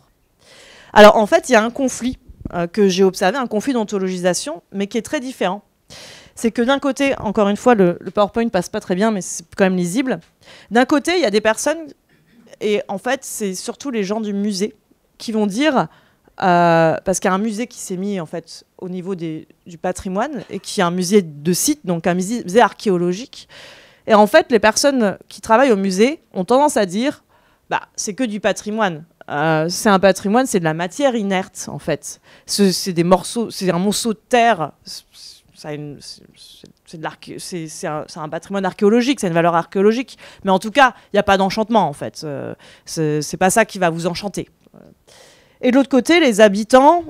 Alors en fait, il y a un conflit que j'ai observé, un conflit d'ontologisation, mais qui est très différent. C'est que d'un côté, encore une fois, le PowerPoint ne passe pas très bien, mais c'est quand même lisible. D'un côté, il y a des personnes, et en fait, c'est surtout les gens du musée, qui vont dire... parce qu'il y a un musée qui s'est mis en fait au niveau du patrimoine et qui est un musée de site, donc un musée archéologique. Et en fait, les personnes qui travaillent au musée ont tendance à dire c'est que du patrimoine. C'est un patrimoine, c'est de la matière inerte en fait. C'est des morceaux, c'est un morceau de terre. C'est un patrimoine archéologique, c'est une valeur archéologique. Mais en tout cas, il n'y a pas d'enchantement en fait. C'est pas ça qui va vous enchanter. Et de l'autre côté, les habitants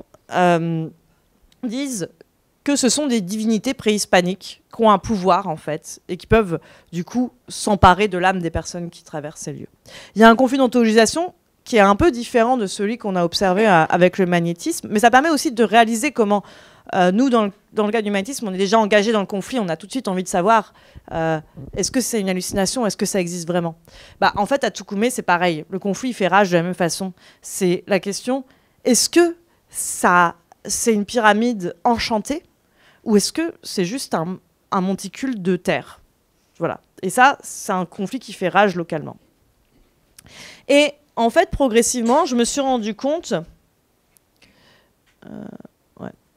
disent que ce sont des divinités préhispaniques qui ont un pouvoir, en fait, et qui peuvent, du coup, s'emparer de l'âme des personnes qui traversent ces lieux. Il y a un conflit d'ontologisation qui est un peu différent de celui qu'on a observé avec le magnétisme, mais ça permet aussi de réaliser comment, nous, dans le cas du magnétisme, on est déjà engagé dans le conflit, on a tout de suite envie de savoir est-ce que c'est une hallucination, est-ce que ça existe vraiment. En fait, à Tucumé, c'est pareil. Le conflit, il fait rage de la même façon. C'est la question, est-ce que c'est une pyramide enchantée ou est-ce que c'est juste un monticule de terre? Voilà. Et ça, c'est un conflit qui fait rage localement. Et en fait, progressivement, je me suis rendu compte...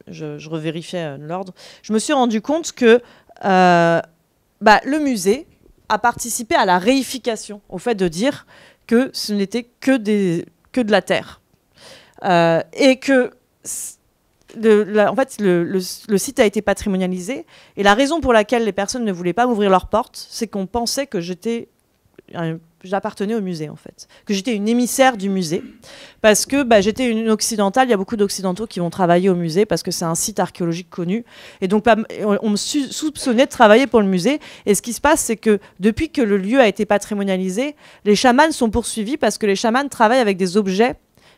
Je revérifiais l'ordre. Je me suis rendu compte que le musée a participé à la réification, au fait de dire que ce n'était que de la terre. Et que en fait, le site a été patrimonialisé. Et la raison pour laquelle les personnes ne voulaient pas m'ouvrir leurs portes, c'est qu'on pensait que j'appartenais au musée, en fait. Que j'étais une émissaire du musée. Parce que j'étais une occidentale. Il y a beaucoup d'occidentaux qui vont travailler au musée parce que c'est un site archéologique connu. Et donc, on me soupçonnait de travailler pour le musée. Et ce qui se passe, c'est que depuis que le lieu a été patrimonialisé, les chamans sont poursuivis parce que les chamans travaillent avec des objets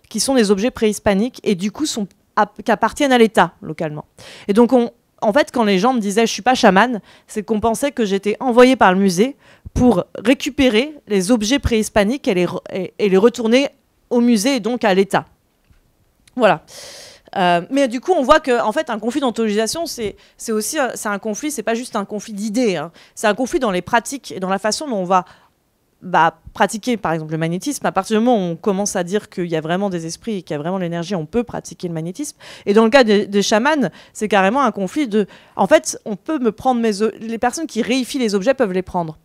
qui sont des objets préhispaniques et du coup qui appartiennent à l'État, localement. Et donc, en fait, quand les gens me disaient « je suis pas chamane », c'est qu'on pensait que j'étais envoyée par le musée pour récupérer les objets préhispaniques et les retourner au musée et donc à l'État. Voilà. Mais du coup, on voit qu'en fait, un conflit d'ontologisation, c'est un conflit, c'est pas juste un conflit d'idées. Hein. C'est un conflit dans les pratiques et dans la façon dont on va pratiquer, par exemple, le magnétisme. À partir du moment où on commence à dire qu'il y a vraiment des esprits et qu'il y a vraiment l'énergie, on peut pratiquer le magnétisme. Et dans le cas des chamans, c'est carrément un conflit de... En fait, on peut me prendre les personnes qui réifient les objets peuvent les prendre.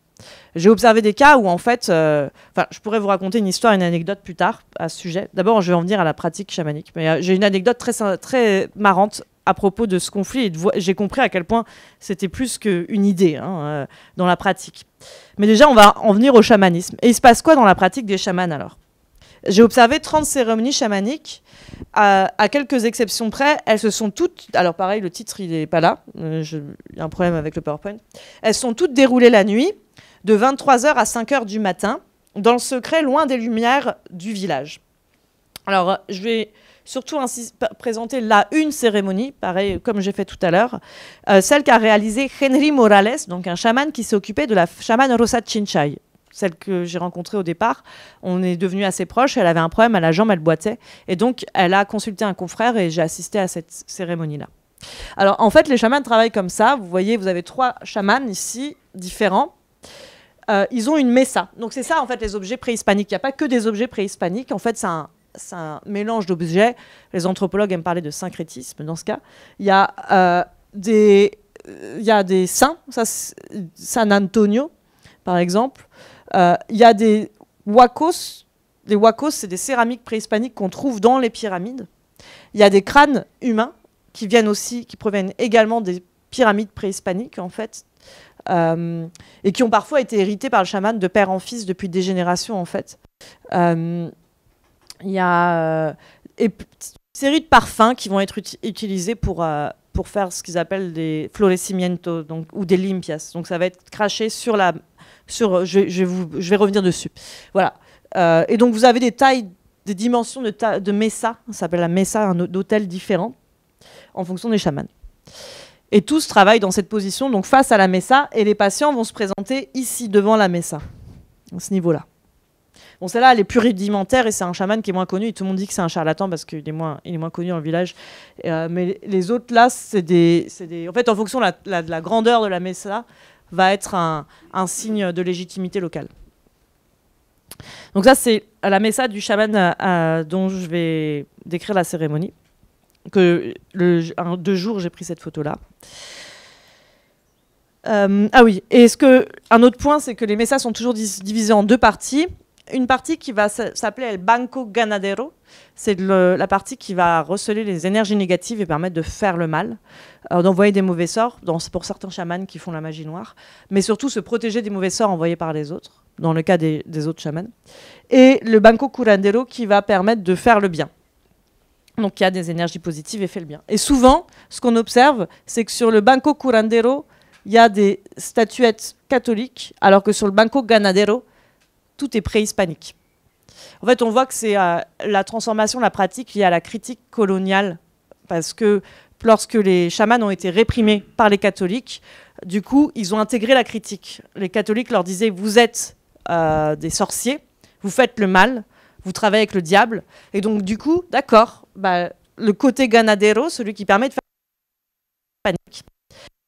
J'ai observé des cas où, en fait, je pourrais vous raconter une anecdote plus tard à ce sujet. D'abord, je vais en venir à la pratique chamanique. Mais j'ai une anecdote très marrante à propos de ce conflit. Et j'ai compris à quel point c'était plus qu'une idée dans la pratique. Mais déjà, on va en venir au chamanisme. Et il se passe quoi dans la pratique des chamans, alors? J'ai observé 30 cérémonies chamaniques. À quelques exceptions près, elles se sont toutes... Alors pareil, le titre, il n'est pas là. Il y a un problème avec le PowerPoint. Elles sont toutes déroulées la nuit, de 23h à 5h du matin, dans le secret, loin des lumières du village. Alors, je vais surtout présenter une cérémonie, pareil comme j'ai fait tout à l'heure, celle qu'a réalisée Henry Morales, donc un chaman qui s'est occupé de la chamane Rosa Chinchay. Celle que j'ai rencontrée au départ, on est devenus assez proches, elle avait un problème à la jambe, elle boitait, et donc elle a consulté un confrère et j'ai assisté à cette cérémonie-là. Alors en fait, les chamans travaillent comme ça, vous voyez, vous avez 3 chamans ici, différents. Ils ont une mesa, donc c'est ça en fait les objets préhispaniques, il n'y a pas que des objets préhispaniques, en fait c'est un mélange d'objets, les anthropologues aiment parler de syncrétisme dans ce cas. Il y a des saints, San Antonio par exemple. Il y a des huacos. Les huacos, c'est des céramiques préhispaniques qu'on trouve dans les pyramides. Il y a des crânes humains qui proviennent également des pyramides préhispaniques, en fait, et qui ont parfois été hérités par le chaman de père en fils depuis des générations, en fait. Il y a une série de parfums qui vont être utilisés pour faire ce qu'ils appellent des florecimientos, ou des limpias. Donc ça va être craché sur la... je vais revenir dessus. Voilà. Et donc, vous avez des dimensions de mesa, ça s'appelle la mesa, d'hôtel différent, en fonction des chamans. Et tous travaillent dans cette position, donc face à la mesa, et les patients vont se présenter ici, devant la mesa, à ce niveau-là. Bon, celle-là, elle est plus rudimentaire, et c'est un chaman qui est moins connu, et tout le monde dit que c'est un charlatan, parce qu'il est moins connu dans le village. Mais les autres, là, c'est des... En fait, en fonction de la grandeur de la mesa, va être un signe de légitimité locale. Donc ça, c'est la messa du chaman dont je vais décrire la cérémonie. 2 jours, j'ai pris cette photo-là. Ah oui, et un autre point, c'est que les messas sont toujours divisés en 2 parties. Une partie qui va s'appeler El Banco Ganadero, c'est la partie qui va receler les énergies négatives et permettre de faire le mal, d'envoyer des mauvais sorts, c'est pour certains chamans qui font la magie noire, mais surtout se protéger des mauvais sorts envoyés par les autres, dans le cas des autres chamans. Et le Banco Curandero qui va permettre de faire le bien. Donc il y a des énergies positives et fait le bien. Et souvent, ce qu'on observe, c'est que sur le Banco Curandero, il y a des statuettes catholiques, alors que sur le Banco Ganadero, tout est préhispanique. En fait, on voit que c'est la transformation, la pratique liée à la critique coloniale, parce que lorsque les chamans ont été réprimés par les catholiques, du coup, ils ont intégré la critique. Les catholiques leur disaient « vous êtes des sorciers, vous faites le mal, vous travaillez avec le diable ». Et donc, du coup, d'accord, le côté ganadero, celui qui permet de faire panique.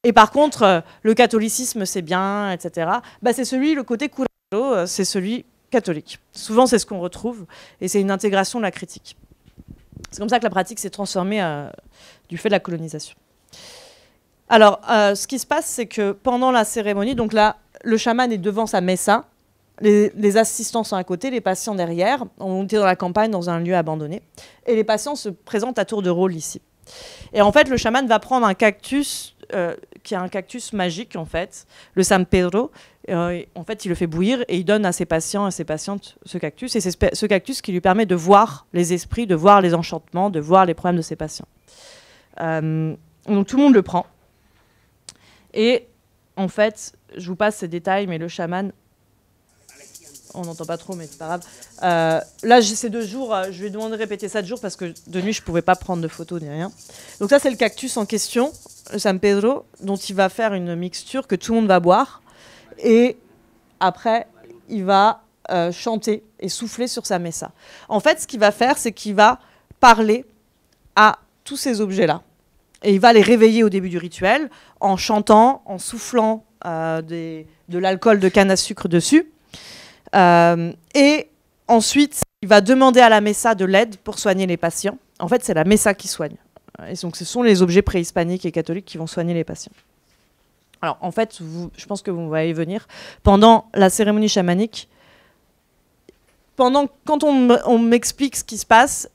Et par contre, le catholicisme, c'est bien, etc. C'est le côté curandero, c'est celui catholique. Souvent, c'est ce qu'on retrouve, et c'est une intégration de la critique. C'est comme ça que la pratique s'est transformée du fait de la colonisation. Alors, ce qui se passe, c'est que pendant la cérémonie, donc là, le chaman est devant sa messa, les assistants sont à côté, les patients derrière. On était dans la campagne, dans un lieu abandonné, et les patients se présentent à tour de rôle ici. Et en fait, le chaman va prendre un cactus, qui est un cactus magique, en fait, le San Pedro. En fait, il le fait bouillir et il donne à ses patients et ses patientes ce cactus. Et c'est ce cactus qui lui permet de voir les esprits, de voir les enchantements, de voir les problèmes de ses patients. Donc tout le monde le prend. Et en fait, je vous passe ces détails, mais le chaman... On n'entend pas trop, mais c'est pas grave. Là, ces 2 jours, je lui ai demandé de répéter 7 jours parce que de nuit, je ne pouvais pas prendre de photos ni rien. Donc ça, c'est le cactus en question, le San Pedro, dont il va faire une mixture que tout le monde va boire. Et après, il va chanter et souffler sur sa messa. En fait, ce qu'il va faire, c'est qu'il va parler à tous ces objets-là. Et il va les réveiller au début du rituel en chantant, en soufflant de l'alcool de canne à sucre dessus. Et ensuite, il va demander à la messa de l'aide pour soigner les patients. En fait, c'est la messa qui soigne. Et donc, ce sont les objets préhispaniques et catholiques qui vont soigner les patients. Alors, en fait, je pense que vous voyez venir. Pendant la cérémonie chamanique, quand on m'explique ce qui se passe,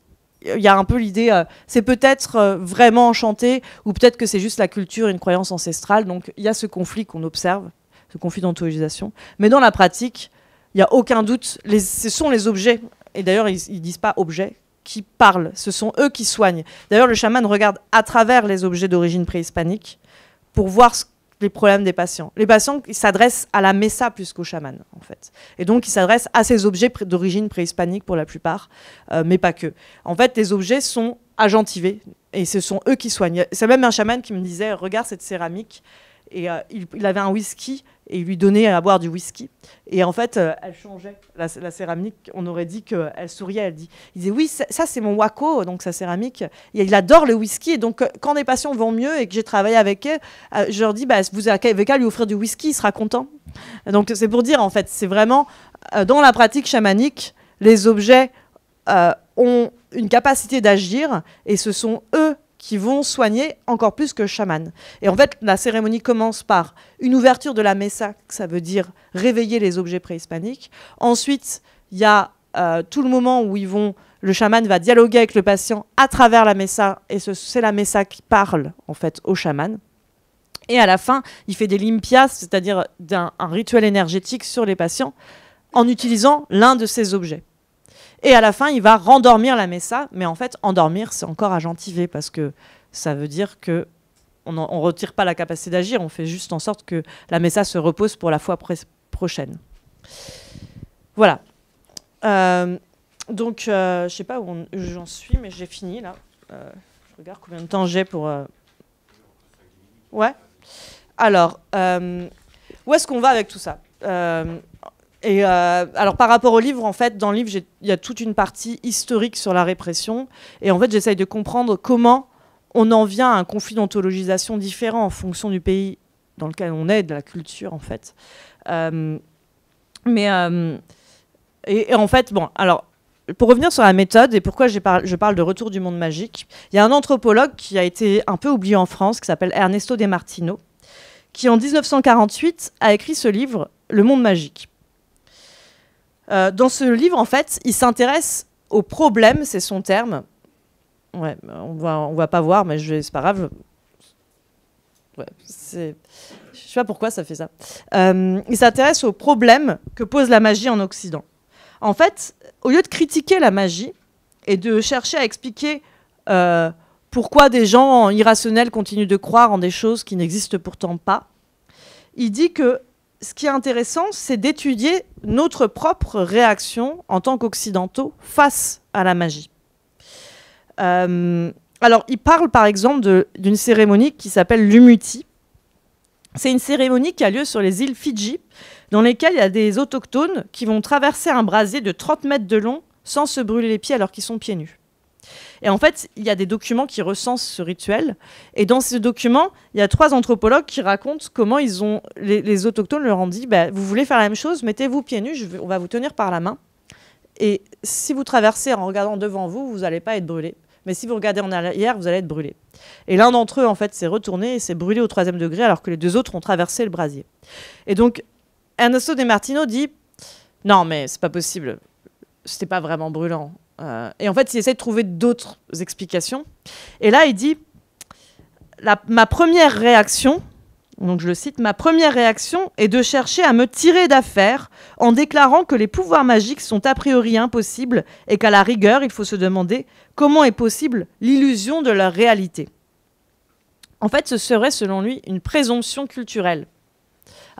il y a un peu l'idée, c'est peut-être vraiment enchanté, ou peut-être que c'est juste la culture, une croyance ancestrale. Donc, il y a ce conflit qu'on observe, ce conflit d'ontologisation. Mais dans la pratique, il n'y a aucun doute, ce sont les objets, et d'ailleurs, ils ne disent pas objets, qui parlent. Ce sont eux qui soignent. D'ailleurs, le chaman regarde à travers les objets d'origine préhispanique pour voir les problèmes des patients. Les patients, ils s'adressent à la messa plus qu'au chaman, en fait. Et donc, ils s'adressent à ces objets d'origine préhispanique pour la plupart, mais pas que. En fait, les objets sont agentivés, et ce sont eux qui soignent. C'est même un chaman qui me disait, regarde cette céramique, et il avait un whisky, et il lui donnait à boire du whisky. Et en fait, elle changeait, la céramique. On aurait dit qu'elle souriait. Il disait, oui, ça c'est mon wako, donc sa céramique. Et il adore le whisky. Et donc, quand les patients vont mieux et que j'ai travaillé avec eux, je leur dis, bah, vous avez qu'à lui offrir du whisky, il sera content. Donc, c'est pour dire, en fait, c'est vraiment, dans la pratique chamanique, les objets ont une capacité d'agir, et ce sont eux qui vont soigner encore plus que le chaman. Et en fait, la cérémonie commence par une ouverture de la messa, ça veut dire réveiller les objets préhispaniques. Ensuite, il y a tout le moment où le chaman va dialoguer avec le patient à travers la messa, et c'est la messa qui parle en fait au chaman. Et à la fin, il fait des limpias, c'est-à-dire un rituel énergétique sur les patients, en utilisant l'un de ces objets. Et à la fin, il va rendormir la messa, mais en fait, endormir, c'est encore agentiver, parce que ça veut dire qu'on ne retire pas la capacité d'agir, on fait juste en sorte que la messa se repose pour la fois prochaine. Voilà. Donc, je ne sais pas où j'en suis, mais j'ai fini, là. Je regarde combien de temps j'ai pour... Ouais. Alors, où est-ce qu'on va avec tout ça ? Alors par rapport au livre, en fait, dans le livre, il y a toute une partie historique sur la répression, et en fait, j'essaye de comprendre comment on en vient à un conflit d'ontologisation différent en fonction du pays dans lequel on est, de la culture, en fait. Et en fait, bon, alors, pour revenir sur la méthode et pourquoi je parle de Retour du monde magique, il y a un anthropologue qui a été un peu oublié en France, qui s'appelle Ernesto De Martino, qui en 1948 a écrit ce livre, Le monde magique. Dans ce livre, en fait, il s'intéresse aux problèmes, c'est son terme. Ouais, on va pas voir, mais c'est pas grave. Ouais, je sais pas pourquoi ça fait ça. Il s'intéresse aux problèmes que pose la magie en Occident. En fait, au lieu de critiquer la magie et de chercher à expliquer pourquoi des gens irrationnels continuent de croire en des choses qui n'existent pourtant pas, il dit que ce qui est intéressant, c'est d'étudier notre propre réaction en tant qu'occidentaux face à la magie. Alors, il parle par exemple d'une cérémonie qui s'appelle l'Umuti. C'est une cérémonie qui a lieu sur les îles Fidji, dans lesquelles il y a des autochtones qui vont traverser un brasier de 30 mètres de long sans se brûler les pieds alors qu'ils sont pieds nus. Et en fait, il y a des documents qui recensent ce rituel. Et dans ces documents, il y a 3 anthropologues qui racontent comment les autochtones leur ont dit bah, « Vous voulez faire la même chose, mettez-vous pieds nus, on va vous tenir par la main. Et si vous traversez en regardant devant vous, vous n'allez pas être brûlé. Mais si vous regardez en arrière, vous allez être brûlé. » Et l'un d'entre eux, en fait, s'est retourné et s'est brûlé au 3e degré, alors que les 2 autres ont traversé le brasier. Et donc, Ernesto De Martino dit « Non, mais c'est pas possible. C'était pas vraiment brûlant. » Et en fait, il essaie de trouver d'autres explications. Et là, il dit ma première réaction, donc je le cite, ma première réaction est de chercher à me tirer d'affaire en déclarant que les pouvoirs magiques sont a priori impossibles et qu'à la rigueur, il faut se demander comment est possible l'illusion de leur réalité. En fait, ce serait, selon lui, une présomption culturelle.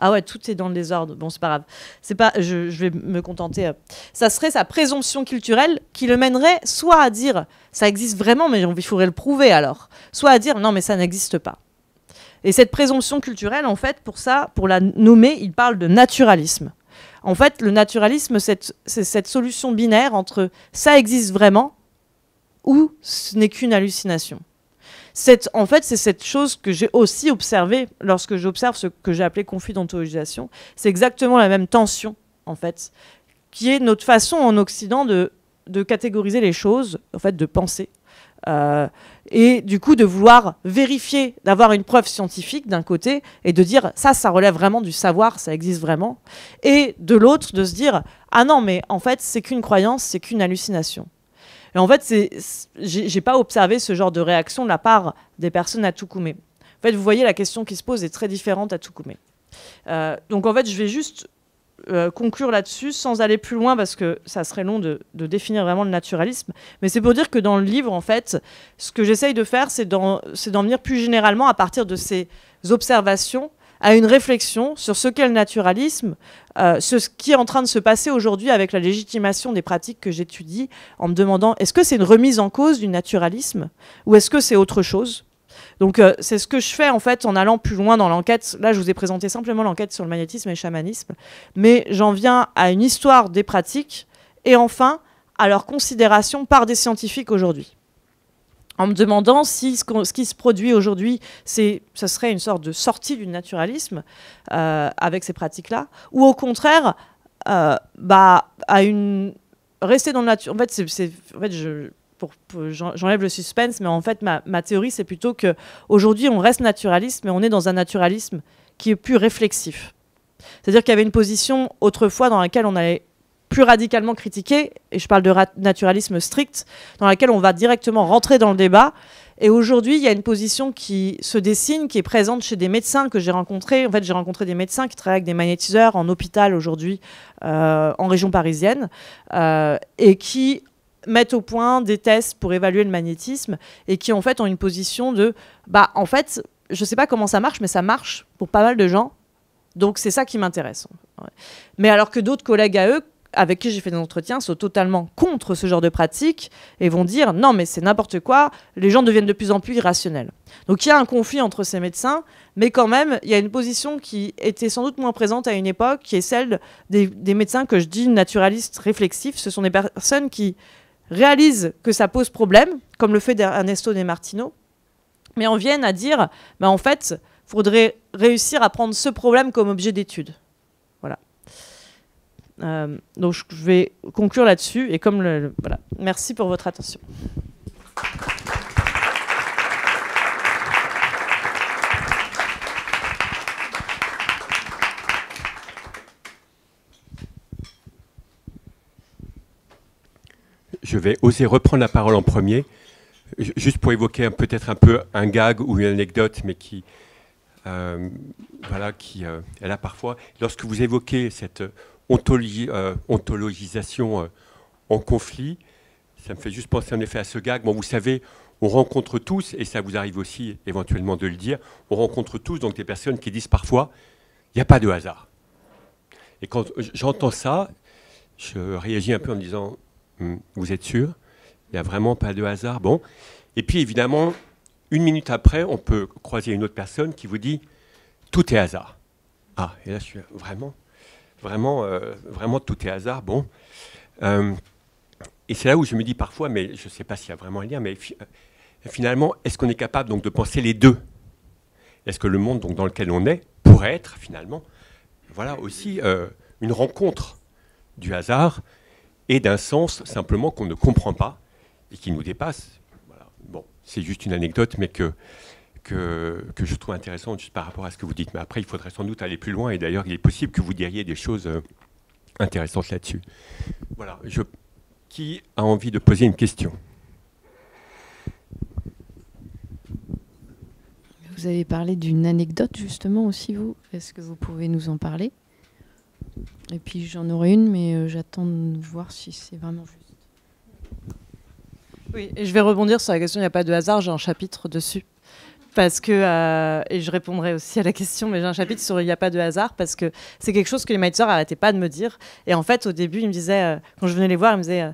Ah ouais, tout est dans le désordre. Bon, c'est pas grave. Je vais me contenter. Ça serait sa présomption culturelle qui le mènerait soit à dire ça existe vraiment, mais il faudrait le prouver alors. Soit à dire non, mais ça n'existe pas. Et cette présomption culturelle, en fait, pour la nommer, il parle de naturalisme. En fait, le naturalisme, c'est cette solution binaire entre ça existe vraiment ou ce n'est qu'une hallucination. En fait, c'est cette chose que j'ai aussi observée lorsque j'observe ce que j'ai appelé conflit d'ontologisation. C'est exactement la même tension, en fait, qui est notre façon en Occident de catégoriser les choses, en fait, de penser. Et du coup, de vouloir vérifier, d'avoir une preuve scientifique d'un côté, et de dire ça relève vraiment du savoir, ça existe vraiment. Et de l'autre, de se dire ah non, mais en fait, c'est qu'une croyance, c'est qu'une hallucination. Et en fait, j'ai pas observé ce genre de réaction de la part des personnes à Toukoumé. En fait, vous voyez, la question qui se pose est très différente à Toukoumé. Donc en fait, je vais juste conclure là-dessus sans aller plus loin parce que ça serait long de définir vraiment le naturalisme. Mais c'est pour dire que dans le livre, en fait, ce que j'essaye de faire, c'est d'en venir plus généralement à partir de ces observations à une réflexion sur ce qu'est le naturalisme, ce qui est en train de se passer aujourd'hui avec la légitimation des pratiques que j'étudie, en me demandant est-ce que c'est une remise en cause du naturalisme ou est-ce que c'est autre chose ? Donc c'est ce que je fais en fait en allant plus loin dans l'enquête. Là, je vous ai présenté simplement l'enquête sur le magnétisme et le chamanisme, mais j'en viens à une histoire des pratiques et enfin à leur considération par des scientifiques aujourd'hui. En me demandant si ce qui se produit aujourd'hui, ce serait une sorte de sortie du naturalisme avec ces pratiques-là, ou au contraire, rester dans le nature. En fait, j'enlève le suspense, mais en fait, ma théorie, c'est plutôt qu'aujourd'hui, on reste naturaliste, mais on est dans un naturalisme qui est plus réflexif. C'est-à-dire qu'il y avait une position autrefois dans laquelle on allait plus radicalement critiquer, et je parle de naturalisme strict, dans laquelle on va directement rentrer dans le débat. Et aujourd'hui, il y a une position qui se dessine, qui est présente chez des médecins que j'ai rencontrés. En fait, j'ai rencontré des médecins qui travaillent avec des magnétiseurs en hôpital aujourd'hui, en région parisienne, et qui mettent au point des tests pour évaluer le magnétisme, et qui en fait ont une position de en fait, je sais pas comment ça marche, mais ça marche pour pas mal de gens. Donc c'est ça qui m'intéresse. Mais alors que d'autres collègues à eux, avec qui j'ai fait des entretiens, sont totalement contre ce genre de pratique et vont dire non mais c'est n'importe quoi, les gens deviennent de plus en plus irrationnels. Donc il y a un conflit entre ces médecins, mais quand même il y a une position qui était sans doute moins présente à une époque, qui est celle des médecins que je dis naturalistes réflexifs. Ce sont des personnes qui réalisent que ça pose problème, comme le fait Ernesto De Martino, mais en viennent à dire en fait, il faudrait réussir à prendre ce problème comme objet d'étude. Voilà. Donc je vais conclure là-dessus et comme voilà. Merci pour votre attention. Je vais oser reprendre la parole en premier, juste pour évoquer peut-être un peu un gag ou une anecdote, mais qui elle a parfois, lorsque vous évoquez cette ontologisation en conflit, ça me fait juste penser en effet à ce gag. Bon, vous savez, on rencontre tous, et ça vous arrive aussi éventuellement de le dire, on rencontre tous donc des personnes qui disent parfois, il n'y a pas de hasard. Et quand j'entends ça, je réagis un peu en me disant, vous êtes sûr ? Il n'y a vraiment pas de hasard. Bon. Et puis évidemment, une minute après, on peut croiser une autre personne qui vous dit, tout est hasard. Ah, et là je suis vraiment tout est hasard. Bon. Et c'est là où je me dis parfois, mais je ne sais pas s'il y a vraiment un lien, mais finalement, est-ce qu'on est capable donc de penser les deux ? Est-ce que le monde donc, dans lequel on est pourrait être finalement, voilà aussi une rencontre du hasard et d'un sens simplement qu'on ne comprend pas et qui nous dépasse. Voilà. Bon, c'est juste une anecdote, mais que je trouve intéressante juste par rapport à ce que vous dites. Mais après, il faudrait sans doute aller plus loin, et d'ailleurs, il est possible que vous diriez des choses intéressantes là-dessus. Voilà. Qui a envie de poser une question ? Vous avez parlé d'une anecdote, justement, aussi, vous. Est-ce que vous pouvez nous en parler ? Et puis, j'en aurai une, mais j'attends de voir si c'est vraiment juste. Oui, et je vais rebondir sur la question « il n'y a pas de hasard », j'ai un chapitre dessus. Parce que, et je répondrai aussi à la question, mais j'ai un chapitre sur « il n'y a pas de hasard » parce que c'est quelque chose que les magnétiseurs n'arrêtaient pas de me dire. Et en fait, au début, ils me disaient, quand je venais les voir, ils me disaient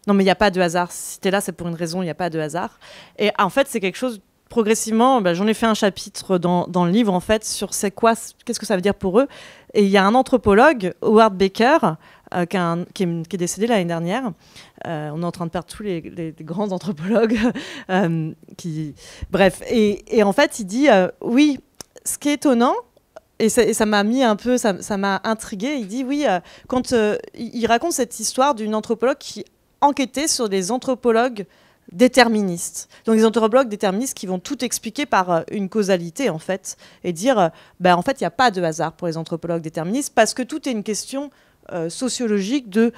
non, mais il n'y a pas de hasard. Si tu es là, c'est pour une raison, il n'y a pas de hasard. Et en fait, c'est quelque chose, progressivement, j'en ai fait un chapitre dans le livre, en fait, sur qu'est-ce que ça veut dire pour eux. Et il y a un anthropologue, Howard Baker, qui est décédé l'année dernière. On est en train de perdre tous les grands anthropologues. Bref, et en fait, il dit, oui, ce qui est étonnant, et ça m'a mis un peu, ça m'a intriguée, il dit, oui, quand il raconte cette histoire d'une anthropologue qui enquêtait sur des anthropologues déterministes. Donc des anthropologues déterministes qui vont tout expliquer par une causalité, en fait, et dire, en fait, il n'y a pas de hasard pour les anthropologues déterministes, parce que tout est une question sociologique de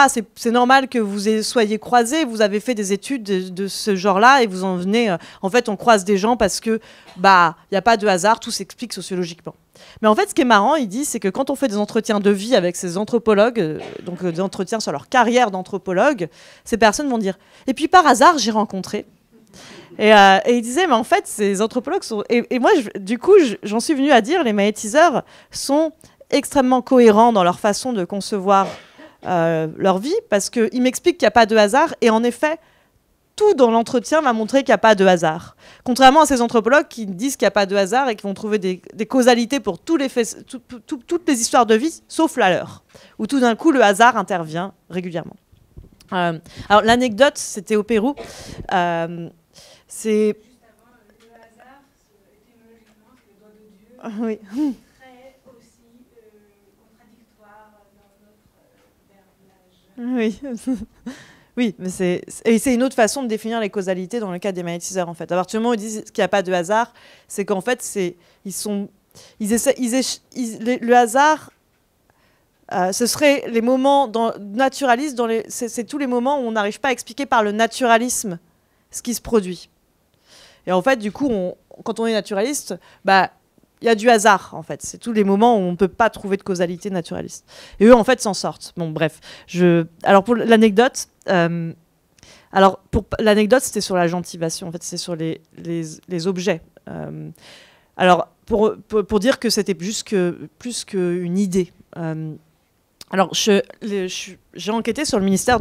c'est normal que vous soyez croisés, vous avez fait des études de ce genre-là et vous en venez en fait on croise des gens parce que il n'y a pas de hasard, tout s'explique sociologiquement. Mais en fait ce qui est marrant, il dit, c'est que quand on fait des entretiens de vie avec ces anthropologues, donc des entretiens sur leur carrière d'anthropologue, ces personnes vont dire et puis par hasard j'ai rencontré. Et il disait, mais en fait, ces anthropologues sont... Et moi, du coup, j'en suis venue à dire, les magnétiseurs sont extrêmement cohérents dans leur façon de concevoir leur vie, parce qu'ils m'expliquent qu'il n'y a pas de hasard, et en effet, tout dans l'entretien va montrer qu'il n'y a pas de hasard. Contrairement à ces anthropologues qui disent qu'il n'y a pas de hasard et qui vont trouver des causalités pour toutes les histoires de vie, sauf la leur, où tout d'un coup, le hasard intervient régulièrement. Alors, l'anecdote, c'était au Pérou. C'est... Juste avant, le hasard, étymologiquement, c'est le doigt de Dieu. Oui. Très aussi contradictoire dans notre verbiage. Oui. Oui, mais c'est une autre façon de définir les causalités dans le cas des magnétiseurs, en fait. À partir du moment où ils disent qu'il n'y a pas de hasard, c'est qu'en fait, le hasard, ce serait les moments naturalistes, c'est tous les moments où on n'arrive pas à expliquer par le naturalisme ce qui se produit. Et en fait, du coup, quand on est naturaliste, il y a du hasard, en fait. C'est tous les moments où on ne peut pas trouver de causalité naturaliste. Et eux, en fait, s'en sortent. Bon, bref. Alors, pour l'anecdote, c'était sur la gentivation. En fait, c'est sur les objets. Alors, pour dire que c'était plus qu'une idée. Alors, j'ai enquêté sur le ministère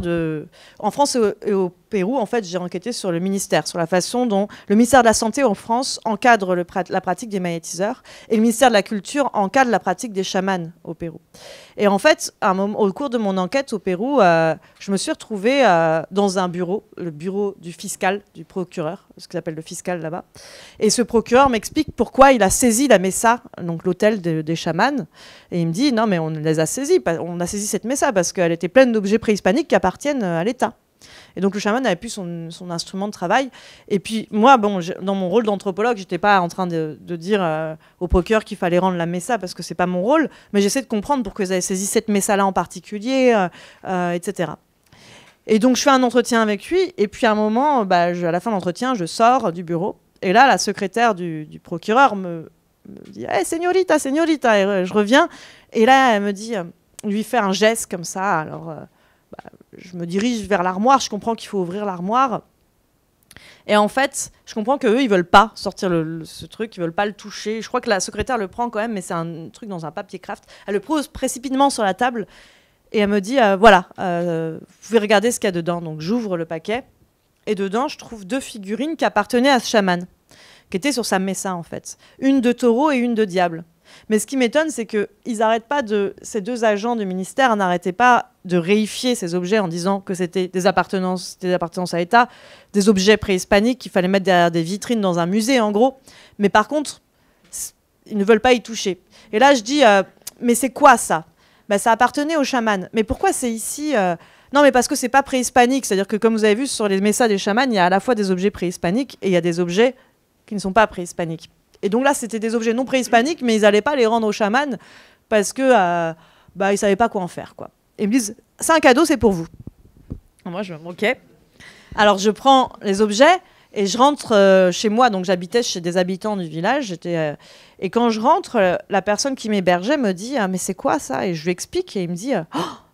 en France et au Pérou, en fait, j'ai enquêté sur le ministère, sur la façon dont le ministère de la Santé en France encadre la pratique des magnétiseurs et le ministère de la Culture encadre la pratique des chamans au Pérou. Et en fait, au cours de mon enquête au Pérou, je me suis retrouvée dans un bureau, le bureau du fiscal, du procureur, ce qu'ils appellent le fiscal là-bas. Et ce procureur m'explique pourquoi il a saisi la Messa, donc l'hôtel des chamans. Et il me dit, non mais on les a saisis, on a saisi cette Messa parce qu'elle était pleine d'objets préhispaniques qui appartiennent à l'État. Et donc le chaman n'avait plus son instrument de travail. Et puis moi, dans mon rôle d'anthropologue, j'étais pas en train de dire au procureur qu'il fallait rendre la Messa parce que c'est pas mon rôle, mais j'essaie de comprendre pourquoi ils avaient saisi cette Messa-là en particulier, etc. Et donc je fais un entretien avec lui, et puis à un moment, à la fin de l'entretien, je sors du bureau, et là, la secrétaire du procureur me dit hey, señorita, señorita, et je reviens, et là, elle me dit, lui fait un geste comme ça, alors... je me dirige vers l'armoire, je comprends qu'il faut ouvrir l'armoire. Et en fait, je comprends qu'eux, ils veulent pas sortir ce truc, ils veulent pas le toucher. Je crois que la secrétaire le prend quand même, mais c'est un truc dans un papier craft. Elle le pose précipitamment sur la table et elle me dit, vous pouvez regarder ce qu'il y a dedans. Donc j'ouvre le paquet et dedans, je trouve 2 figurines qui appartenaient à ce chaman, qui étaient sur sa messa en fait. Une de taureau et une de diable. Mais ce qui m'étonne, c'est que ces 2 agents du ministère n'arrêtaient pas de réifier ces objets en disant que c'était des appartenances à l'État, des objets préhispaniques qu'il fallait mettre derrière des vitrines dans un musée, en gros. Mais par contre, ils ne veulent pas y toucher. Et là, je dis, mais c'est quoi ça ? Ça appartenait aux chamans. Mais pourquoi c'est ici Non, mais parce que c'est pas préhispanique. C'est-à-dire que, comme vous avez vu, sur les messas des chamans, il y a à la fois des objets préhispaniques et il y a des objets qui ne sont pas préhispaniques. Et donc là, c'était des objets non préhispaniques, mais ils n'allaient pas les rendre aux chamans parce que ils ne savaient pas quoi en faire, quoi. Et ils me disent, c'est un cadeau, c'est pour vous. Moi, ok. Alors, je prends les objets et je rentre chez moi. Donc, j'habitais chez des habitants du village. Et quand je rentre, la personne qui m'hébergeait me dit, mais c'est quoi ça ? Et je lui explique et il me dit,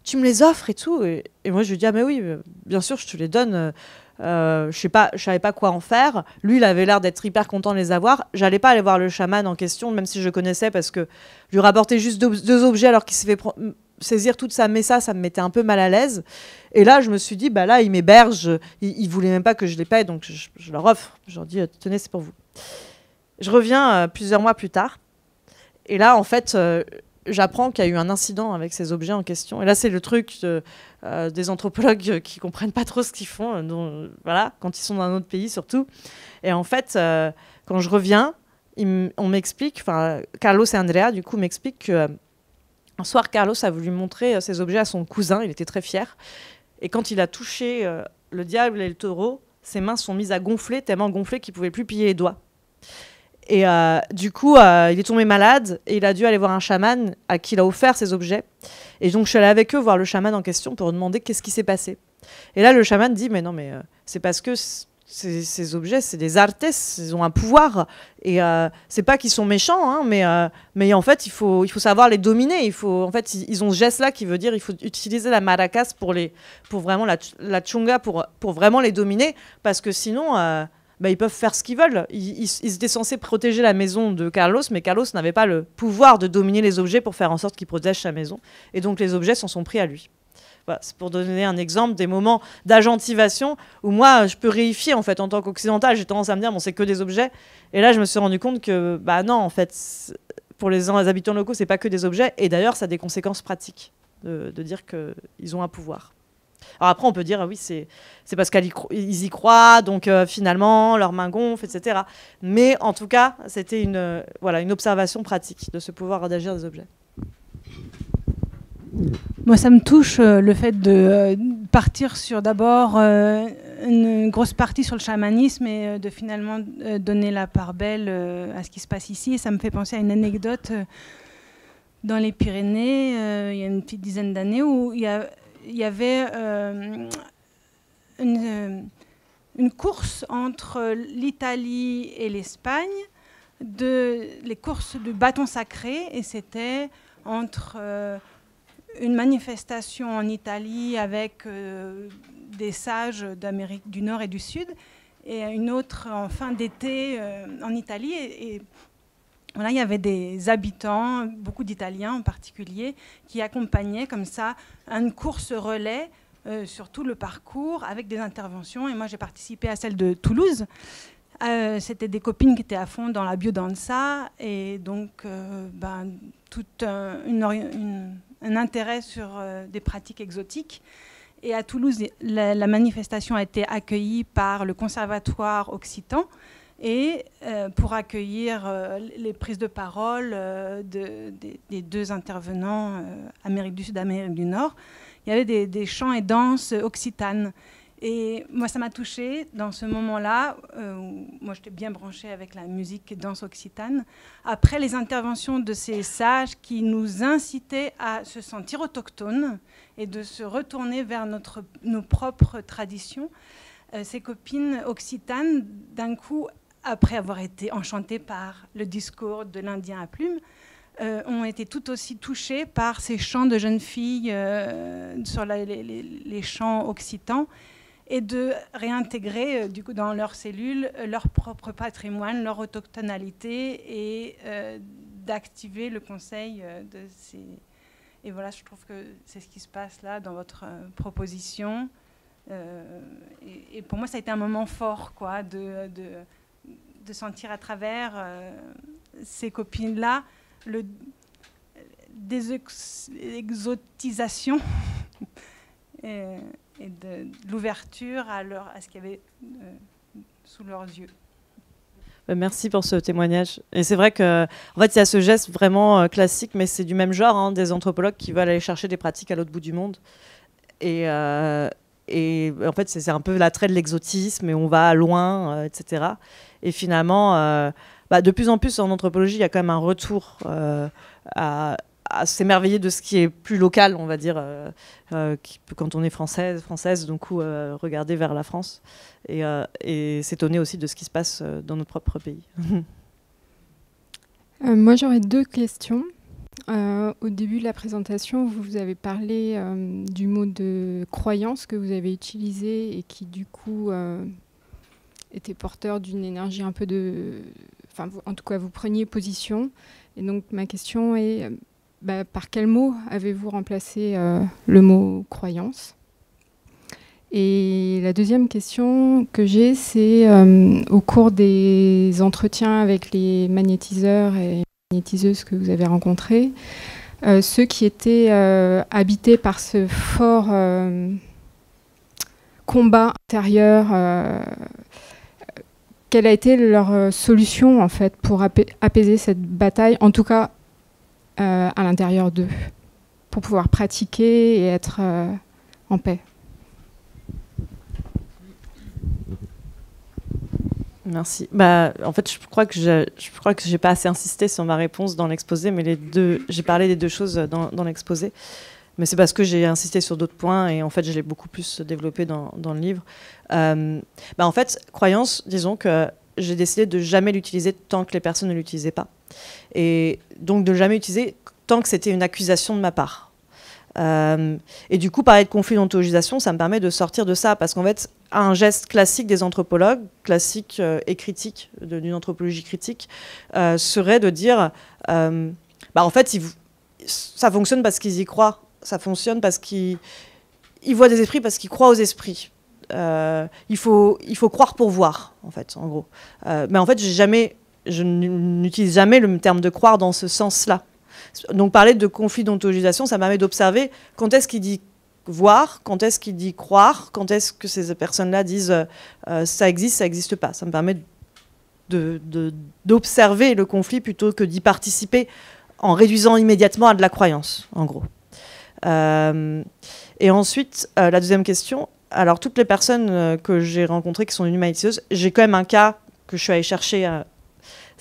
tu me les offres et tout. Et moi, je lui dis, mais oui, bien sûr, je te les donne. Je savais pas quoi en faire. Lui, il avait l'air d'être hyper content de les avoir. J'allais pas aller voir le chaman en question, même si je connaissais, parce que je lui rapportais juste 2 objets alors qu'il s'est fait saisir toute sa messa, ça me mettait un peu mal à l'aise. Et là, je me suis dit, là, il m'héberge. Il voulait même pas que je les paye, donc je leur offre. Je leur dis, tenez, c'est pour vous. Je reviens plusieurs mois plus tard. Et là, en fait, j'apprends qu'il y a eu un incident avec ces objets en question. Et là, c'est le truc des anthropologues qui comprennent pas trop ce qu'ils font, quand ils sont dans un autre pays surtout. Et en fait, quand je reviens, on m'explique, Carlos et Andrea, du coup, m'expliquent que un soir, Carlos a voulu montrer ces objets à son cousin. Il était très fier. Et quand il a touché le diable et le taureau, ses mains sont mises à gonfler, tellement gonfler qu'il ne pouvait plus plier les doigts. Et du coup, il est tombé malade et il a dû aller voir un chaman à qui il a offert ces objets. Et donc, je suis allée avec eux voir le chaman en question pour demander qu'est-ce qui s'est passé. Et là, le chaman dit, mais non, mais c'est parce que ces objets, c'est des artes, ils ont un pouvoir. Et c'est pas qu'ils sont méchants, hein, mais en fait, il faut savoir les dominer. En fait, ils ont ce geste-là qui veut dire qu'il faut utiliser la maracas pour vraiment la chunga pour vraiment les dominer. Parce que sinon... ils peuvent faire ce qu'ils veulent. Ils étaient censés protéger la maison de Carlos, mais Carlos n'avait pas le pouvoir de dominer les objets pour faire en sorte qu'il protège sa maison. Et donc les objets s'en sont pris à lui. Voilà, c'est pour donner un exemple des moments d'agentivation où moi, je peux réifier en fait en tant qu'occidental. J'ai tendance à me dire, bon, c'est que des objets. Et là, je me suis rendu compte que, non, en fait, pour les habitants locaux, c'est pas que des objets. Et d'ailleurs, ça a des conséquences pratiques de dire qu'ils ont un pouvoir. Alors après, on peut dire, ah oui, c'est parce qu'ils y croient, donc finalement, leurs mains gonflent, etc. Mais en tout cas, c'était une observation pratique de ce pouvoir d'agir des objets. Moi, ça me touche le fait de partir sur d'abord une grosse partie sur le chamanisme et de finalement donner la part belle à ce qui se passe ici. Et ça me fait penser à une anecdote dans les Pyrénées, il y a une petite dizaine d'années, où il y avait une course entre l'Italie et l'Espagne, les courses du bâton sacré, et c'était entre une manifestation en Italie avec des sages d'Amérique du Nord et du Sud, et une autre en fin d'été en Italie. Et voilà, il y avait des habitants, beaucoup d'Italiens en particulier, qui accompagnaient comme ça une course relais sur tout le parcours avec des interventions. Et moi, j'ai participé à celle de Toulouse. C'était des copines qui étaient à fond dans la biodanza et donc tout un intérêt sur des pratiques exotiques. Et à Toulouse, la manifestation a été accueillie par le Conservatoire occitan. Et pour accueillir les prises de parole des deux intervenants, Amérique du Sud et Amérique du Nord, il y avait des chants et danses occitanes. Et moi, ça m'a touchée dans ce moment-là. Moi, j'étais bien branchée avec la musique et danse occitane. Après les interventions de ces sages qui nous incitaient à se sentir autochtones et de se retourner vers nos propres traditions, ces copines occitanes, d'un coup, après avoir été enchantées par le discours de l'Indien à plumes, ont été tout aussi touchées par ces chants de jeunes filles sur les chants occitans, et de réintégrer du coup, dans leurs cellules leur propre patrimoine, leur autochtonalité, et d'activer le conseil de ces... Et voilà, je trouve que c'est ce qui se passe là dans votre proposition. Et pour moi, ça a été un moment fort, quoi, de sentir à travers ces copines-là l'exotisation et de l'ouverture à ce qu'il y avait sous leurs yeux. Merci pour ce témoignage. Et c'est vrai qu'en fait, il y a ce geste vraiment classique, mais c'est du même genre, hein, des anthropologues qui veulent aller chercher des pratiques à l'autre bout du monde. Et en fait, c'est un peu l'attrait de l'exotisme, et on va loin, etc. Et finalement, de plus en plus en anthropologie, il y a quand même un retour à s'émerveiller de ce qui est plus local, on va dire, quand on est française, donc regarder vers la France et s'étonner aussi de ce qui se passe dans notre propre pays. Moi, j'aurais deux questions. Au début de la présentation, vous avez parlé du mot de croyance que vous avez utilisé et qui, du coup, était porteur d'une énergie un peu de... Enfin, en tout cas, vous preniez position. Et donc, ma question est, par quel mot avez-vous remplacé le mot croyance ? Et la deuxième question que j'ai, c'est au cours des entretiens avec les magnétiseurs et magnétiseuses que vous avez rencontrés, ceux qui étaient habités par ce fort combat intérieur, quelle a été leur solution en fait pour apaiser cette bataille, en tout cas à l'intérieur d'eux, pour pouvoir pratiquer et être en paix? Merci. En fait, je crois que j'ai pas assez insisté sur ma réponse dans l'exposé, mais j'ai parlé des deux choses dans l'exposé. Mais c'est parce que j'ai insisté sur d'autres points et en fait, je l'ai beaucoup plus développé dans le livre. En fait, croyance, disons que j'ai décidé de jamais l'utiliser tant que les personnes ne l'utilisaient pas. Et donc de jamais l'utiliser tant que c'était une accusation de ma part. Et du coup, parler de conflit d'ontologisation, ça me permet de sortir de ça, parce qu'en fait, un geste classique des anthropologues, classique et critique, d'une anthropologie critique, serait de dire, en fait, ça fonctionne parce qu'ils y croient, ça fonctionne parce qu'ils voient des esprits, parce qu'ils croient aux esprits. Il faut croire pour voir, en fait, en gros. Mais en fait, je n'utilise jamais le terme de croire dans ce sens-là. Donc parler de conflit d'ontologisation, ça permet d'observer quand est-ce qu'il dit voir, quand est-ce qu'il dit croire, quand est-ce que ces personnes-là disent ça existe pas. Ça me permet d'observer le conflit plutôt que d'y participer en réduisant immédiatement à de la croyance, en gros. Et ensuite, la deuxième question, alors toutes les personnes que j'ai rencontrées qui sont devenues magnétiseuses, j'ai quand même un cas que je suis allée chercher.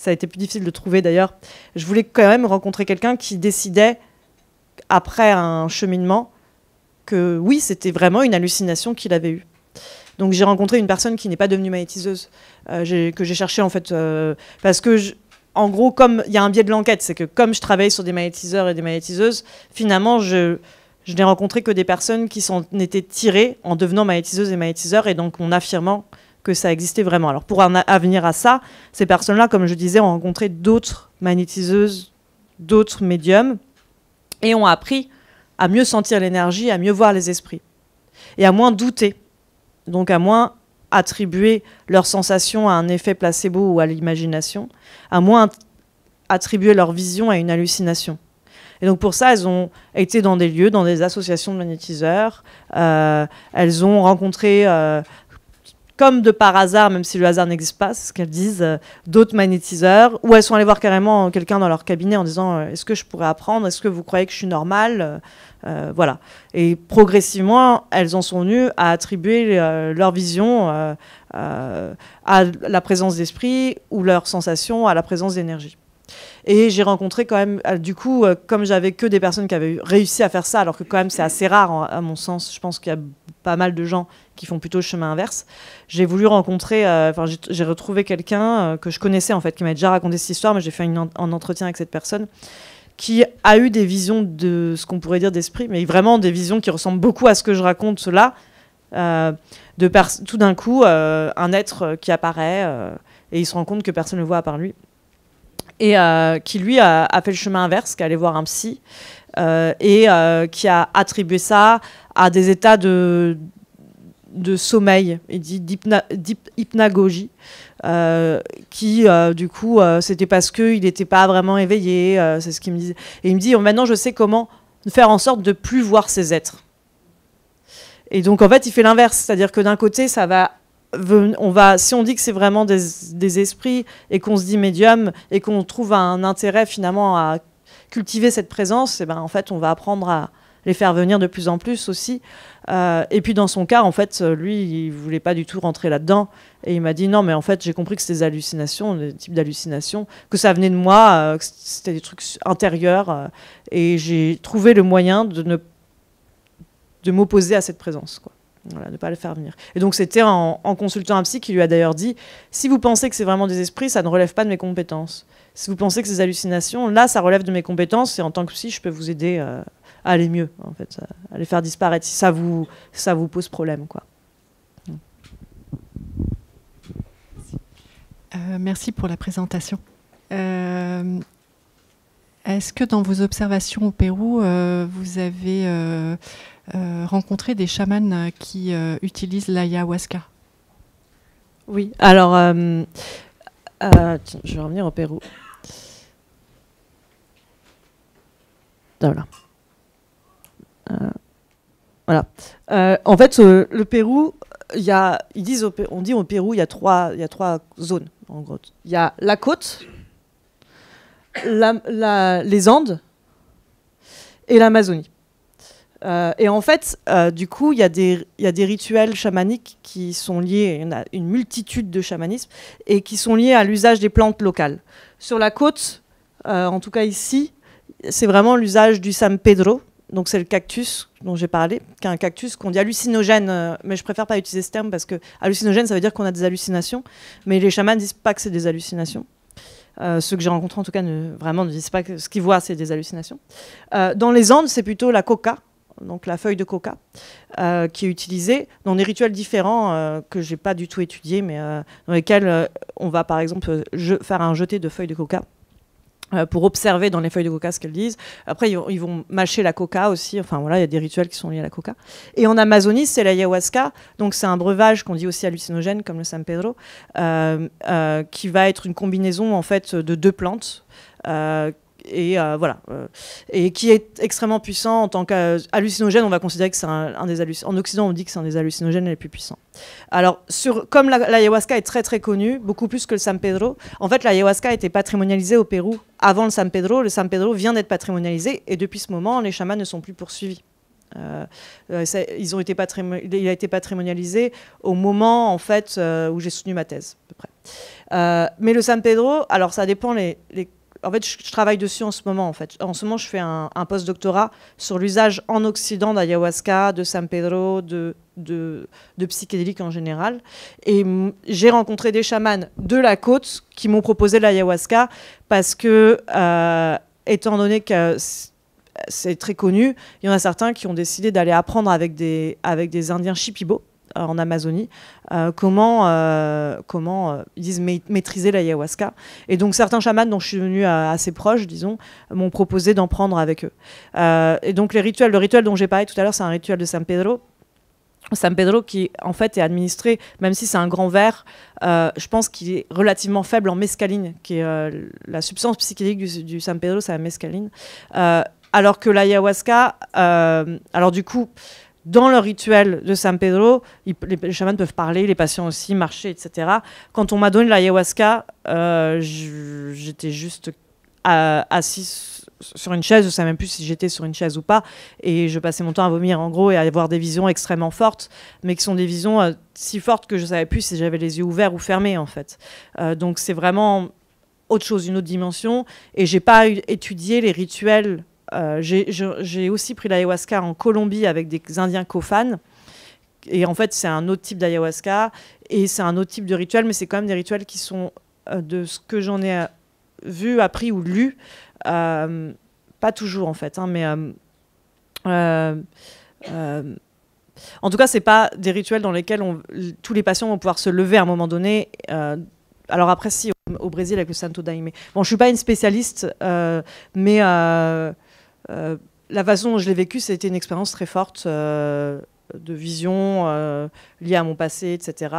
Ça a été plus difficile de trouver d'ailleurs. Je voulais quand même rencontrer quelqu'un qui décidait, après un cheminement, que oui, c'était vraiment une hallucination qu'il avait eue. Donc j'ai rencontré une personne qui n'est pas devenue magnétiseuse, que j'ai cherché en fait, parce que, en gros, comme il y a un biais de l'enquête, c'est que comme je travaille sur des magnétiseurs et des magnétiseuses, finalement, je n'ai rencontré que des personnes qui s'en étaient tirées en devenant magnétiseuses et magnétiseurs, et donc en affirmant que ça existait vraiment. Alors pour venir à ça, ces personnes-là, comme je disais, ont rencontré d'autres magnétiseuses, d'autres médiums, et ont appris à mieux sentir l'énergie, à mieux voir les esprits, et à moins douter, donc à moins attribuer leurs sensations à un effet placebo ou à l'imagination, à moins attribuer leur vision à une hallucination. Et donc pour ça, elles ont été dans des lieux, dans des associations de magnétiseurs, elles ont rencontré... comme de par hasard, même si le hasard n'existe pas, c'est ce qu'elles disent, d'autres magnétiseurs, ou elles sont allées voir carrément quelqu'un dans leur cabinet en disant est-ce que je pourrais apprendre, est-ce que vous croyez que je suis normale, voilà. Et progressivement, elles en sont venues à attribuer leur vision à la présence d'esprit ou leur sensation à la présence d'énergie. Et j'ai rencontré quand même, du coup, comme j'avais que des personnes qui avaient réussi à faire ça, alors que quand même c'est assez rare à mon sens, je pense qu'il y a pas mal de gens qui font plutôt le chemin inverse, j'ai voulu rencontrer, j'ai retrouvé quelqu'un que je connaissais en fait, qui m'a déjà raconté cette histoire, mais j'ai fait un entretien avec cette personne, qui a eu des visions de ce qu'on pourrait dire d'esprit, mais vraiment des visions qui ressemblent beaucoup à ce que je raconte là, tout d'un coup, un être qui apparaît, et il se rend compte que personne ne le voit à part lui. Et qui, lui, a fait le chemin inverse, qui est allé voir un psy, et qui a attribué ça à des états de sommeil, et d'hypnagogie, qui, du coup, c'était parce qu'il n'était pas vraiment éveillé, c'est ce qu'il me disait. Et il me dit, maintenant, je sais comment faire en sorte de plus voir ces êtres. Et donc, en fait, il fait l'inverse, c'est-à-dire que d'un côté, ça va... si on dit que c'est vraiment des esprits et qu'on se dit médium et qu'on trouve un intérêt finalement à cultiver cette présence, et ben en fait on va apprendre à les faire venir de plus en plus aussi. Et puis dans son cas, en fait, lui, il voulait pas du tout rentrer là-dedans et il m'a dit non, mais en fait j'ai compris que c'était des hallucinations, des types d'hallucinations, que ça venait de moi, que c'était des trucs intérieurs, et j'ai trouvé le moyen de m'opposer à cette présence, quoi. Voilà, ne pas le faire venir. Et donc c'était en consultant un psy qui lui a d'ailleurs dit si vous pensez que c'est vraiment des esprits, ça ne relève pas de mes compétences. Si vous pensez que c'est des hallucinations, là ça relève de mes compétences et en tant que psy je peux vous aider à aller mieux, en fait, à les faire disparaître si ça vous pose problème, quoi. Merci pour la présentation. Est-ce que dans vos observations au Pérou, vous avez rencontré des chamans qui utilisent l'ayahuasca? Oui, alors, tiens, je vais revenir au Pérou. Voilà. Voilà. En fait, le Pérou, on dit au Pérou, il y a trois zones, en gros. Il y a la côte, les Andes et l'Amazonie. Et en fait, du coup, il y a des rituels chamaniques qui sont liés, il y en a une multitude de chamanismes, et qui sont liés à l'usage des plantes locales. Sur la côte, en tout cas ici, c'est vraiment l'usage du San Pedro, donc c'est le cactus dont j'ai parlé, qui est un cactus qu'on dit hallucinogène, mais je préfère pas utiliser ce terme parce que hallucinogène, ça veut dire qu'on a des hallucinations, mais les chamans ne disent pas que c'est des hallucinations. Ceux que j'ai rencontrés, en tout cas, ne disent pas que ce qu'ils voient, c'est des hallucinations. Dans les Andes, c'est plutôt la coca, donc la feuille de coca, qui est utilisée dans des rituels différents que je n'ai pas du tout étudiés, mais dans lesquels on va, par exemple, faire un jeté de feuilles de coca pour observer dans les feuilles de coca ce qu'elles disent. Après, ils vont mâcher la coca aussi. Enfin, voilà, il y a des rituels qui sont liés à la coca. Et en Amazonie, c'est l'ayahuasca. Donc, c'est un breuvage qu'on dit aussi hallucinogène, comme le San Pedro, qui va être une combinaison, en fait, de 2 plantes. Voilà, et qui est extrêmement puissant en tant qu'hallucinogène. On va considérer que c'est un des hallucinogènes. En Occident, on dit que c'est un des hallucinogènes les plus puissants. Alors, comme l'ayahuasca est très très connu, beaucoup plus que le San Pedro, en fait, l'ayahuasca a été patrimonialisé au Pérou avant le San Pedro. Le San Pedro vient d'être patrimonialisé et depuis ce moment, les chamans ne sont plus poursuivis. Il a été patrimonialisé au moment en fait où j'ai soutenu ma thèse, à peu près. Mais le San Pedro, alors ça dépend En fait, je travaille dessus en ce moment. En ce moment, je fais un post-doctorat sur l'usage en Occident d'ayahuasca, de San Pedro, de psychédéliques en général. Et j'ai rencontré des chamans de la côte qui m'ont proposé l'ayahuasca parce que, étant donné que c'est très connu, il y en a certains qui ont décidé d'aller apprendre avec des Indiens Shipibo en Amazonie, comment ils disent maîtriser l'ayahuasca. Et donc certains chamans dont je suis devenue assez proche, disons, m'ont proposé d'en prendre avec eux. Et donc le rituel dont j'ai parlé tout à l'heure, c'est un rituel de San Pedro. San Pedro qui en fait est administré, même si c'est un grand verre, je pense qu'il est relativement faible en mescaline, qui est la substance psychédélique du San Pedro, c'est la mescaline. Alors que l'ayahuasca, alors du coup, dans le rituel de San Pedro, les chamans peuvent parler, les patients aussi, marcher, etc. Quand on m'a donné l'ayahuasca, j'étais juste assis sur une chaise, je ne savais même plus si j'étais sur une chaise ou pas, et je passais mon temps à vomir en gros et à avoir des visions extrêmement fortes, mais qui sont des visions si fortes que je ne savais plus si j'avais les yeux ouverts ou fermés en fait. Donc c'est vraiment autre chose, une autre dimension, et je n'ai pas étudié les rituels. J'ai aussi pris l'ayahuasca en Colombie avec des Indiens Kofan. Et en fait, c'est un autre type d'ayahuasca et c'est un autre type de rituel, mais c'est quand même des rituels qui sont, de ce que j'en ai vu, appris ou lu, pas toujours en fait, hein, mais en tout cas, c'est pas des rituels dans lesquels tous les patients vont pouvoir se lever à un moment donné. Alors après, si, au Brésil avec le Santo Daime. Bon, je suis pas une spécialiste, mais la façon dont je l'ai vécu, c'était une expérience très forte de vision liée à mon passé, etc.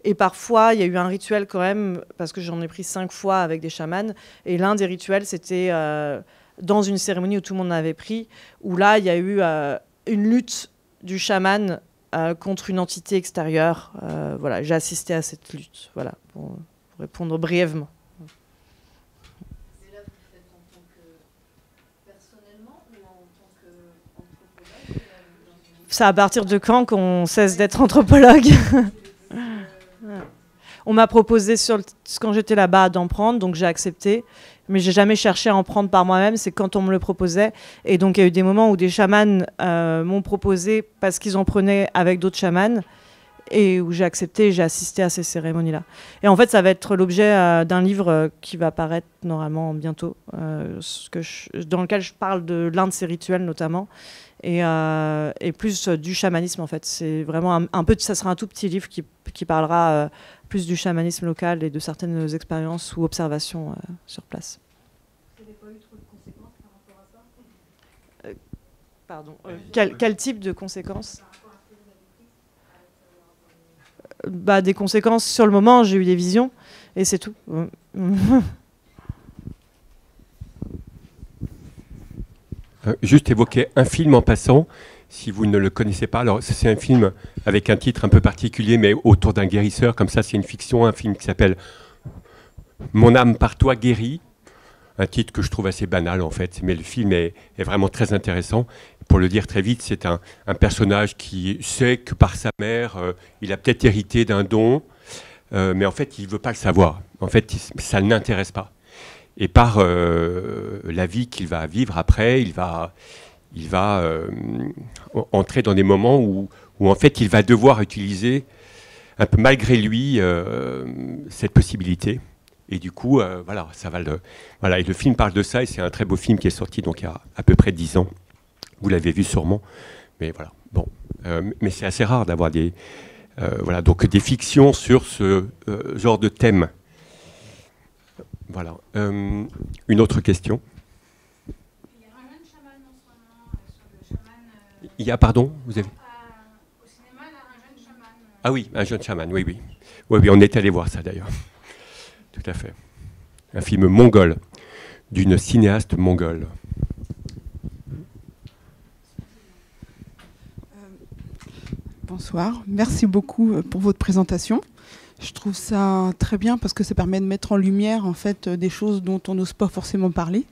Et parfois, il y a eu un rituel quand même, parce que j'en ai pris 5 fois avec des chamans, et l'un des rituels, c'était dans une cérémonie où tout le monde avait pris, où là, il y a eu une lutte du chaman contre une entité extérieure. Voilà, j'ai assisté à cette lutte, voilà, pour répondre brièvement. C'est à partir de quand qu'on cesse d'être anthropologue? On m'a proposé quand j'étais là-bas d'en prendre, donc j'ai accepté. Mais j'ai jamais cherché à en prendre par moi-même, c'est quand on me le proposait. Et donc il y a eu des moments où des chamans m'ont proposé parce qu'ils en prenaient avec d'autres chamans et où j'ai accepté et j'ai assisté à ces cérémonies-là. Et en fait, ça va être l'objet d'un livre qui va paraître normalement bientôt, dans lequel je parle de l'un de ces rituels notamment. Et plus du chamanisme en fait. C'est vraiment ça sera un tout petit livre qui parlera plus du chamanisme local et de certaines expériences ou observations sur place. Vous n'avez pas eu trop de conséquences par rapport à ça? Pardon. Quel type de conséquences? Par rapport à ce que vous avez pris Des conséquences sur le moment, j'ai eu des visions et c'est tout. Juste évoquer un film en passant, si vous ne le connaissez pas. Alors, c'est un film avec un titre un peu particulier, mais autour d'un guérisseur. Comme ça, c'est une fiction, un film qui s'appelle « Mon âme par toi guérie ». Un titre que je trouve assez banal, en fait. Mais le film est vraiment très intéressant. pour le dire très vite, c'est un personnage qui sait que par sa mère, il a peut-être hérité d'un don, mais en fait, il ne veut pas le savoir. En fait, ça ne l'intéresse pas. Et par la vie qu'il va vivre après, il va entrer dans des moments où en fait, il va devoir utiliser, un peu malgré lui, cette possibilité. Et du coup, voilà, ça va voilà, et le film parle de ça, et c'est un très beau film qui est sorti donc il y a à peu près 10 ans. Vous l'avez vu sûrement, mais voilà. Bon, mais c'est assez rare d'avoir voilà, donc des fictions sur ce genre de thème. Voilà. Une autre question. Il y a un jeune chaman en ce moment sur le chaman. Il y a, pardon, vous avez. Au cinéma, là, un jeune chaman. Ah oui, un jeune chaman, oui, oui. Oui, oui, on est allé voir ça d'ailleurs. Tout à fait. Un film mongol, d'une cinéaste mongole. Bonsoir, merci beaucoup pour votre présentation. Je trouve ça très bien parce que ça permet de mettre en lumière en fait des choses dont on n'ose pas forcément parler.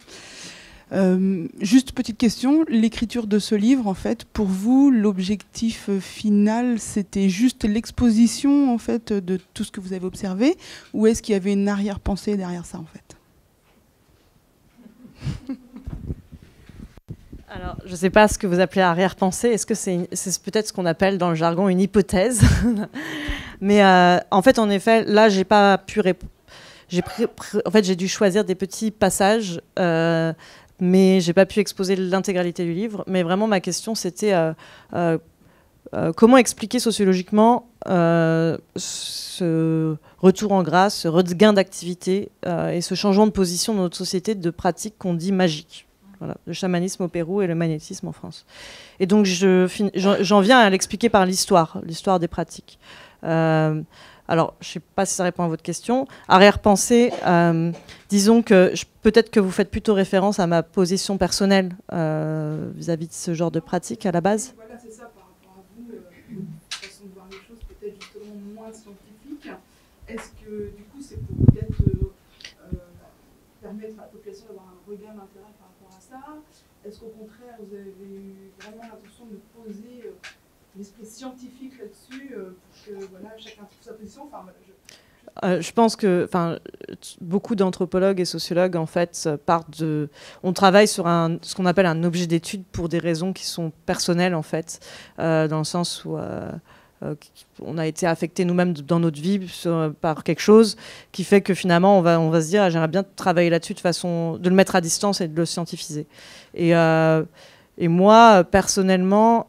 Juste petite question, l'écriture de ce livre, en fait, pour vous, l'objectif final, c'était juste l'exposition en fait de tout ce que vous avez observé, ou est-ce qu'il y avait une arrière-pensée derrière ça en fait? Alors, je ne sais pas ce que vous appelez arrière-pensée. Est-ce que c'est peut-être ce qu'on appelle dans le jargon une hypothèse? Mais en fait, en effet, là, j'ai pas pu en fait, j'ai dû choisir des petits passages, mais j'ai pas pu exposer l'intégralité du livre. Mais vraiment, ma question, c'était comment expliquer sociologiquement ce retour en grâce, ce regain d'activité et ce changement de position dans notre société de pratiques qu'on dit magiques. Voilà, le chamanisme au Pérou et le magnétisme en France. Et donc j'en viens à l'expliquer par l'histoire des pratiques. Alors, je ne sais pas si ça répond à votre question. Arrière-pensée, disons que peut-être que vous faites plutôt référence à ma position personnelle vis-à-vis de ce genre de pratique à la base. Voilà, c'est ça, par rapport à vous, une façon de voir les choses peut-être justement moins scientifique. Est-ce que du coup, c'est pour peut-être permettre à la population d'avoir un regain d'intérêt par rapport à ça? Est-ce qu'au contraire, vous avez eu vraiment l'intention de poser l'esprit scientifique là-dessus pour que voilà, chacun trouve sa position? Enfin, je pense que beaucoup d'anthropologues et sociologues en fait partent de. On travaille sur ce qu'on appelle un objet d'étude pour des raisons qui sont personnelles en fait, dans le sens où on a été affecté nous-mêmes dans notre vie par quelque chose qui fait que finalement on va se dire j'aimerais bien travailler là-dessus de le mettre à distance et de le scientifiser. Et moi personnellement.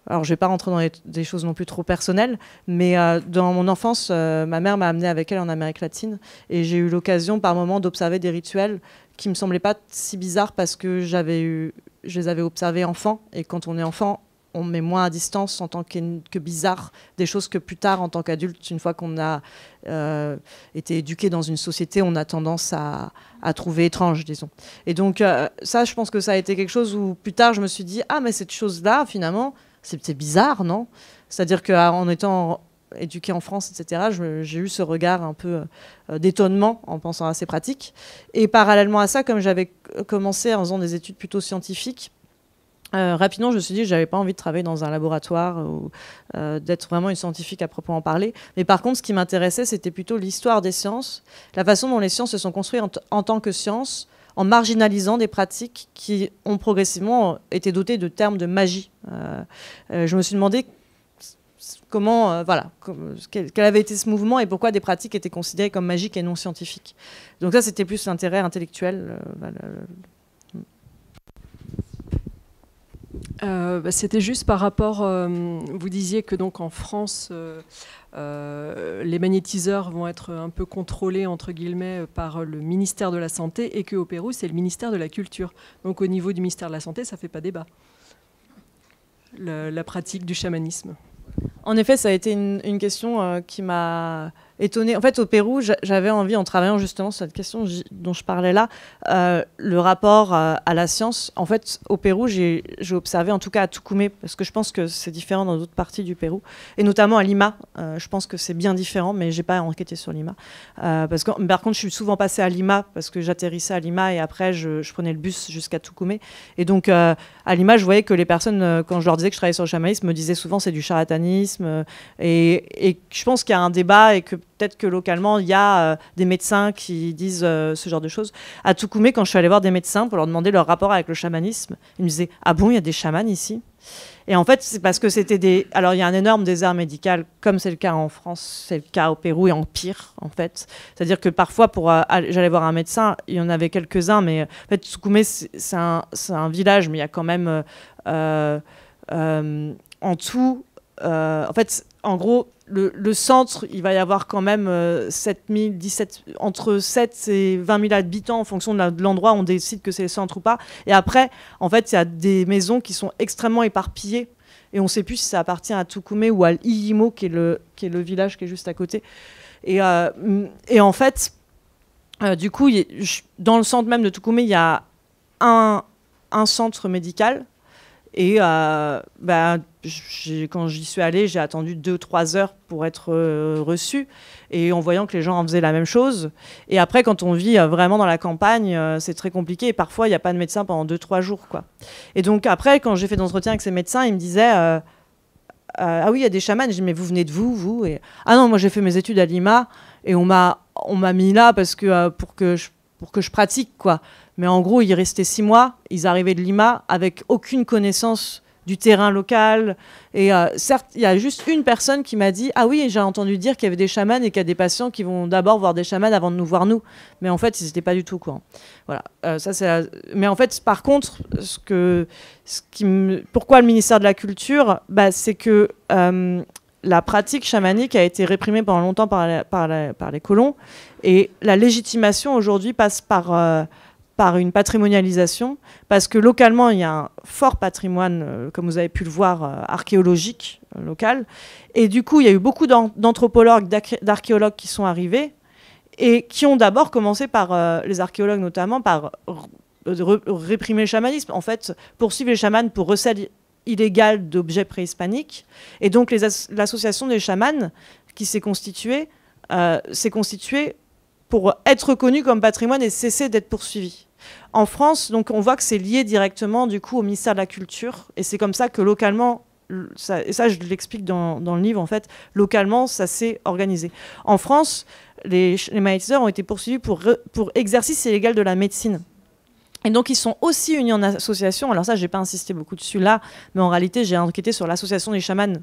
Alors, je ne vais pas rentrer dans des choses non plus trop personnelles, mais dans mon enfance, ma mère m'a amenée avec elle en Amérique latine et j'ai eu l'occasion par moments d'observer des rituels qui ne me semblaient pas si bizarres parce que je les avais observés enfant. Et quand on est enfant, on met moins à distance en tant que bizarre des choses que plus tard, en tant qu'adulte, une fois qu'on a été éduqué dans une société, on a tendance à trouver étrange, disons. Et donc, ça, je pense que ça a été quelque chose où plus tard, je me suis dit « Ah, mais cette chose-là, finalement, c'est bizarre, non ?» C'est-à-dire qu'en étant éduquée en France, etc., j'ai eu ce regard un peu d'étonnement en pensant à ces pratiques. Et parallèlement à ça, comme j'avais commencé en faisant des études plutôt scientifiques, rapidement, je me suis dit que je n'avais pas envie de travailler dans un laboratoire ou d'être vraiment une scientifique à proprement parler. Mais par contre, ce qui m'intéressait, c'était plutôt l'histoire des sciences, la façon dont les sciences se sont construites en tant que sciences, en marginalisant des pratiques qui ont progressivement été dotées de termes de magie. Je me suis demandé comment, quel avait été ce mouvement et pourquoi des pratiques étaient considérées comme magiques et non scientifiques. Donc ça, c'était plus l'intérêt intellectuel. C'était juste par rapport, vous disiez que donc en France, les magnétiseurs vont être un peu contrôlés entre guillemets par le ministère de la Santé et qu'au Pérou c'est le ministère de la Culture. Donc au niveau du ministère de la Santé, ça fait pas débat. La pratique du chamanisme. En effet, ça a été une question qui m'a étonnée. En fait, au Pérou, j'avais envie, en travaillant justement sur cette question dont je parlais là, le rapport à la science. En fait, au Pérou, j'ai observé, en tout cas à Tucumé, parce que je pense que c'est différent dans d'autres parties du Pérou, et notamment à Lima. Je pense que c'est bien différent, mais j'ai pas enquêté sur Lima. Parce que, par contre, je suis souvent passée à Lima, parce que j'atterrissais à Lima, et après, je prenais le bus jusqu'à Tucumé. Et donc, à Lima, je voyais que les personnes, quand je leur disais que je travaillais sur le chamanisme, me disaient souvent c'est du charlatanisme. Et je pense qu'il y a un débat et que peut-être que localement, il y a des médecins qui disent ce genre de choses. À Tucumé, quand je suis allée voir des médecins pour leur demander leur rapport avec le chamanisme, ils me disaient « Ah bon, il y a des chamans ici ?» Et en fait, c'est parce que c'était des... Alors, il y a un énorme désert médical, comme c'est le cas en France, c'est le cas au Pérou, et en pire, en fait. C'est-à-dire que parfois, j'allais voir un médecin, il y en avait quelques-uns, mais en fait, Tucumé, c'est un village, mais il y a quand même en tout... en fait, en gros, le centre, il va y avoir quand même entre 7 et 20 000 habitants en fonction de l'endroit où on décide que c'est le centre ou pas. Et après, en fait, il y a des maisons qui sont extrêmement éparpillées. Et on ne sait plus si ça appartient à Tucumé ou à Iyimo, qui est le village qui est juste à côté. Et en fait, du coup, dans le centre même de Tucumé, il y a un centre médical. Et quand j'y suis allée, j'ai attendu 2-3 heures pour être reçue, et en voyant que les gens en faisaient la même chose. Et après, quand on vit vraiment dans la campagne, c'est très compliqué, et parfois il n'y a pas de médecin pendant 2-3 jours, quoi. Et donc après, quand j'ai fait d'entretien avec ces médecins, ils me disaient ah oui, il y a des chamans. Je dis mais vous venez de vous et ah non, moi j'ai fait mes études à Lima, et on m'a mis là parce que pour que je pratique, quoi. Mais en gros, ils restaient 6 mois, ils arrivaient de Lima avec aucune connaissance du terrain local. Et certes, il y a juste une personne qui m'a dit « Ah oui, j'ai entendu dire qu'il y avait des chamans et qu'il y a des patients qui vont d'abord voir des chamans avant de nous voir nous. » Mais en fait, ils n'étaient pas du tout au courant. Voilà. Mais en fait, par contre, pourquoi le ministère de la Culture, c'est que la pratique chamanique a été réprimée pendant longtemps par les colons. Et la légitimation aujourd'hui passe par une patrimonialisation, parce que localement, il y a un fort patrimoine, comme vous avez pu le voir, archéologique local. Et du coup, il y a eu beaucoup d'anthropologues, d'archéologues qui sont arrivés, et qui ont d'abord commencé par, les archéologues notamment, par réprimer le chamanisme. En fait, poursuivre les chamans pour recel illégal d'objets préhispaniques. Et donc, l'association des chamans qui s'est constituée pour être reconnu comme patrimoine et cesser d'être poursuivi. En France, donc, on voit que c'est lié directement du coup au ministère de la Culture, et c'est comme ça que localement, et ça je l'explique dans le livre, en fait, localement ça s'est organisé. En France, les magnétiseurs ont été poursuivis pour exercice illégal de la médecine. Et donc ils sont aussi unis en association. Alors ça, j'ai pas insisté beaucoup dessus là, mais en réalité j'ai enquêté sur l'association des chamans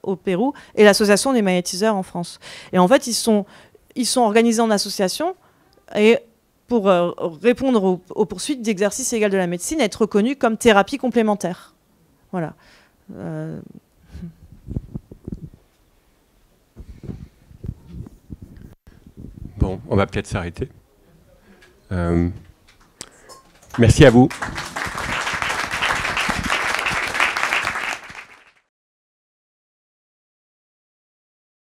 au Pérou et l'association des magnétiseurs en France. Et en fait, ils sont organisés en association et pour répondre aux poursuites d'exercice illégal de la médecine, être reconnus comme thérapie complémentaire. Voilà. Bon, on va peut-être s'arrêter. Merci à vous.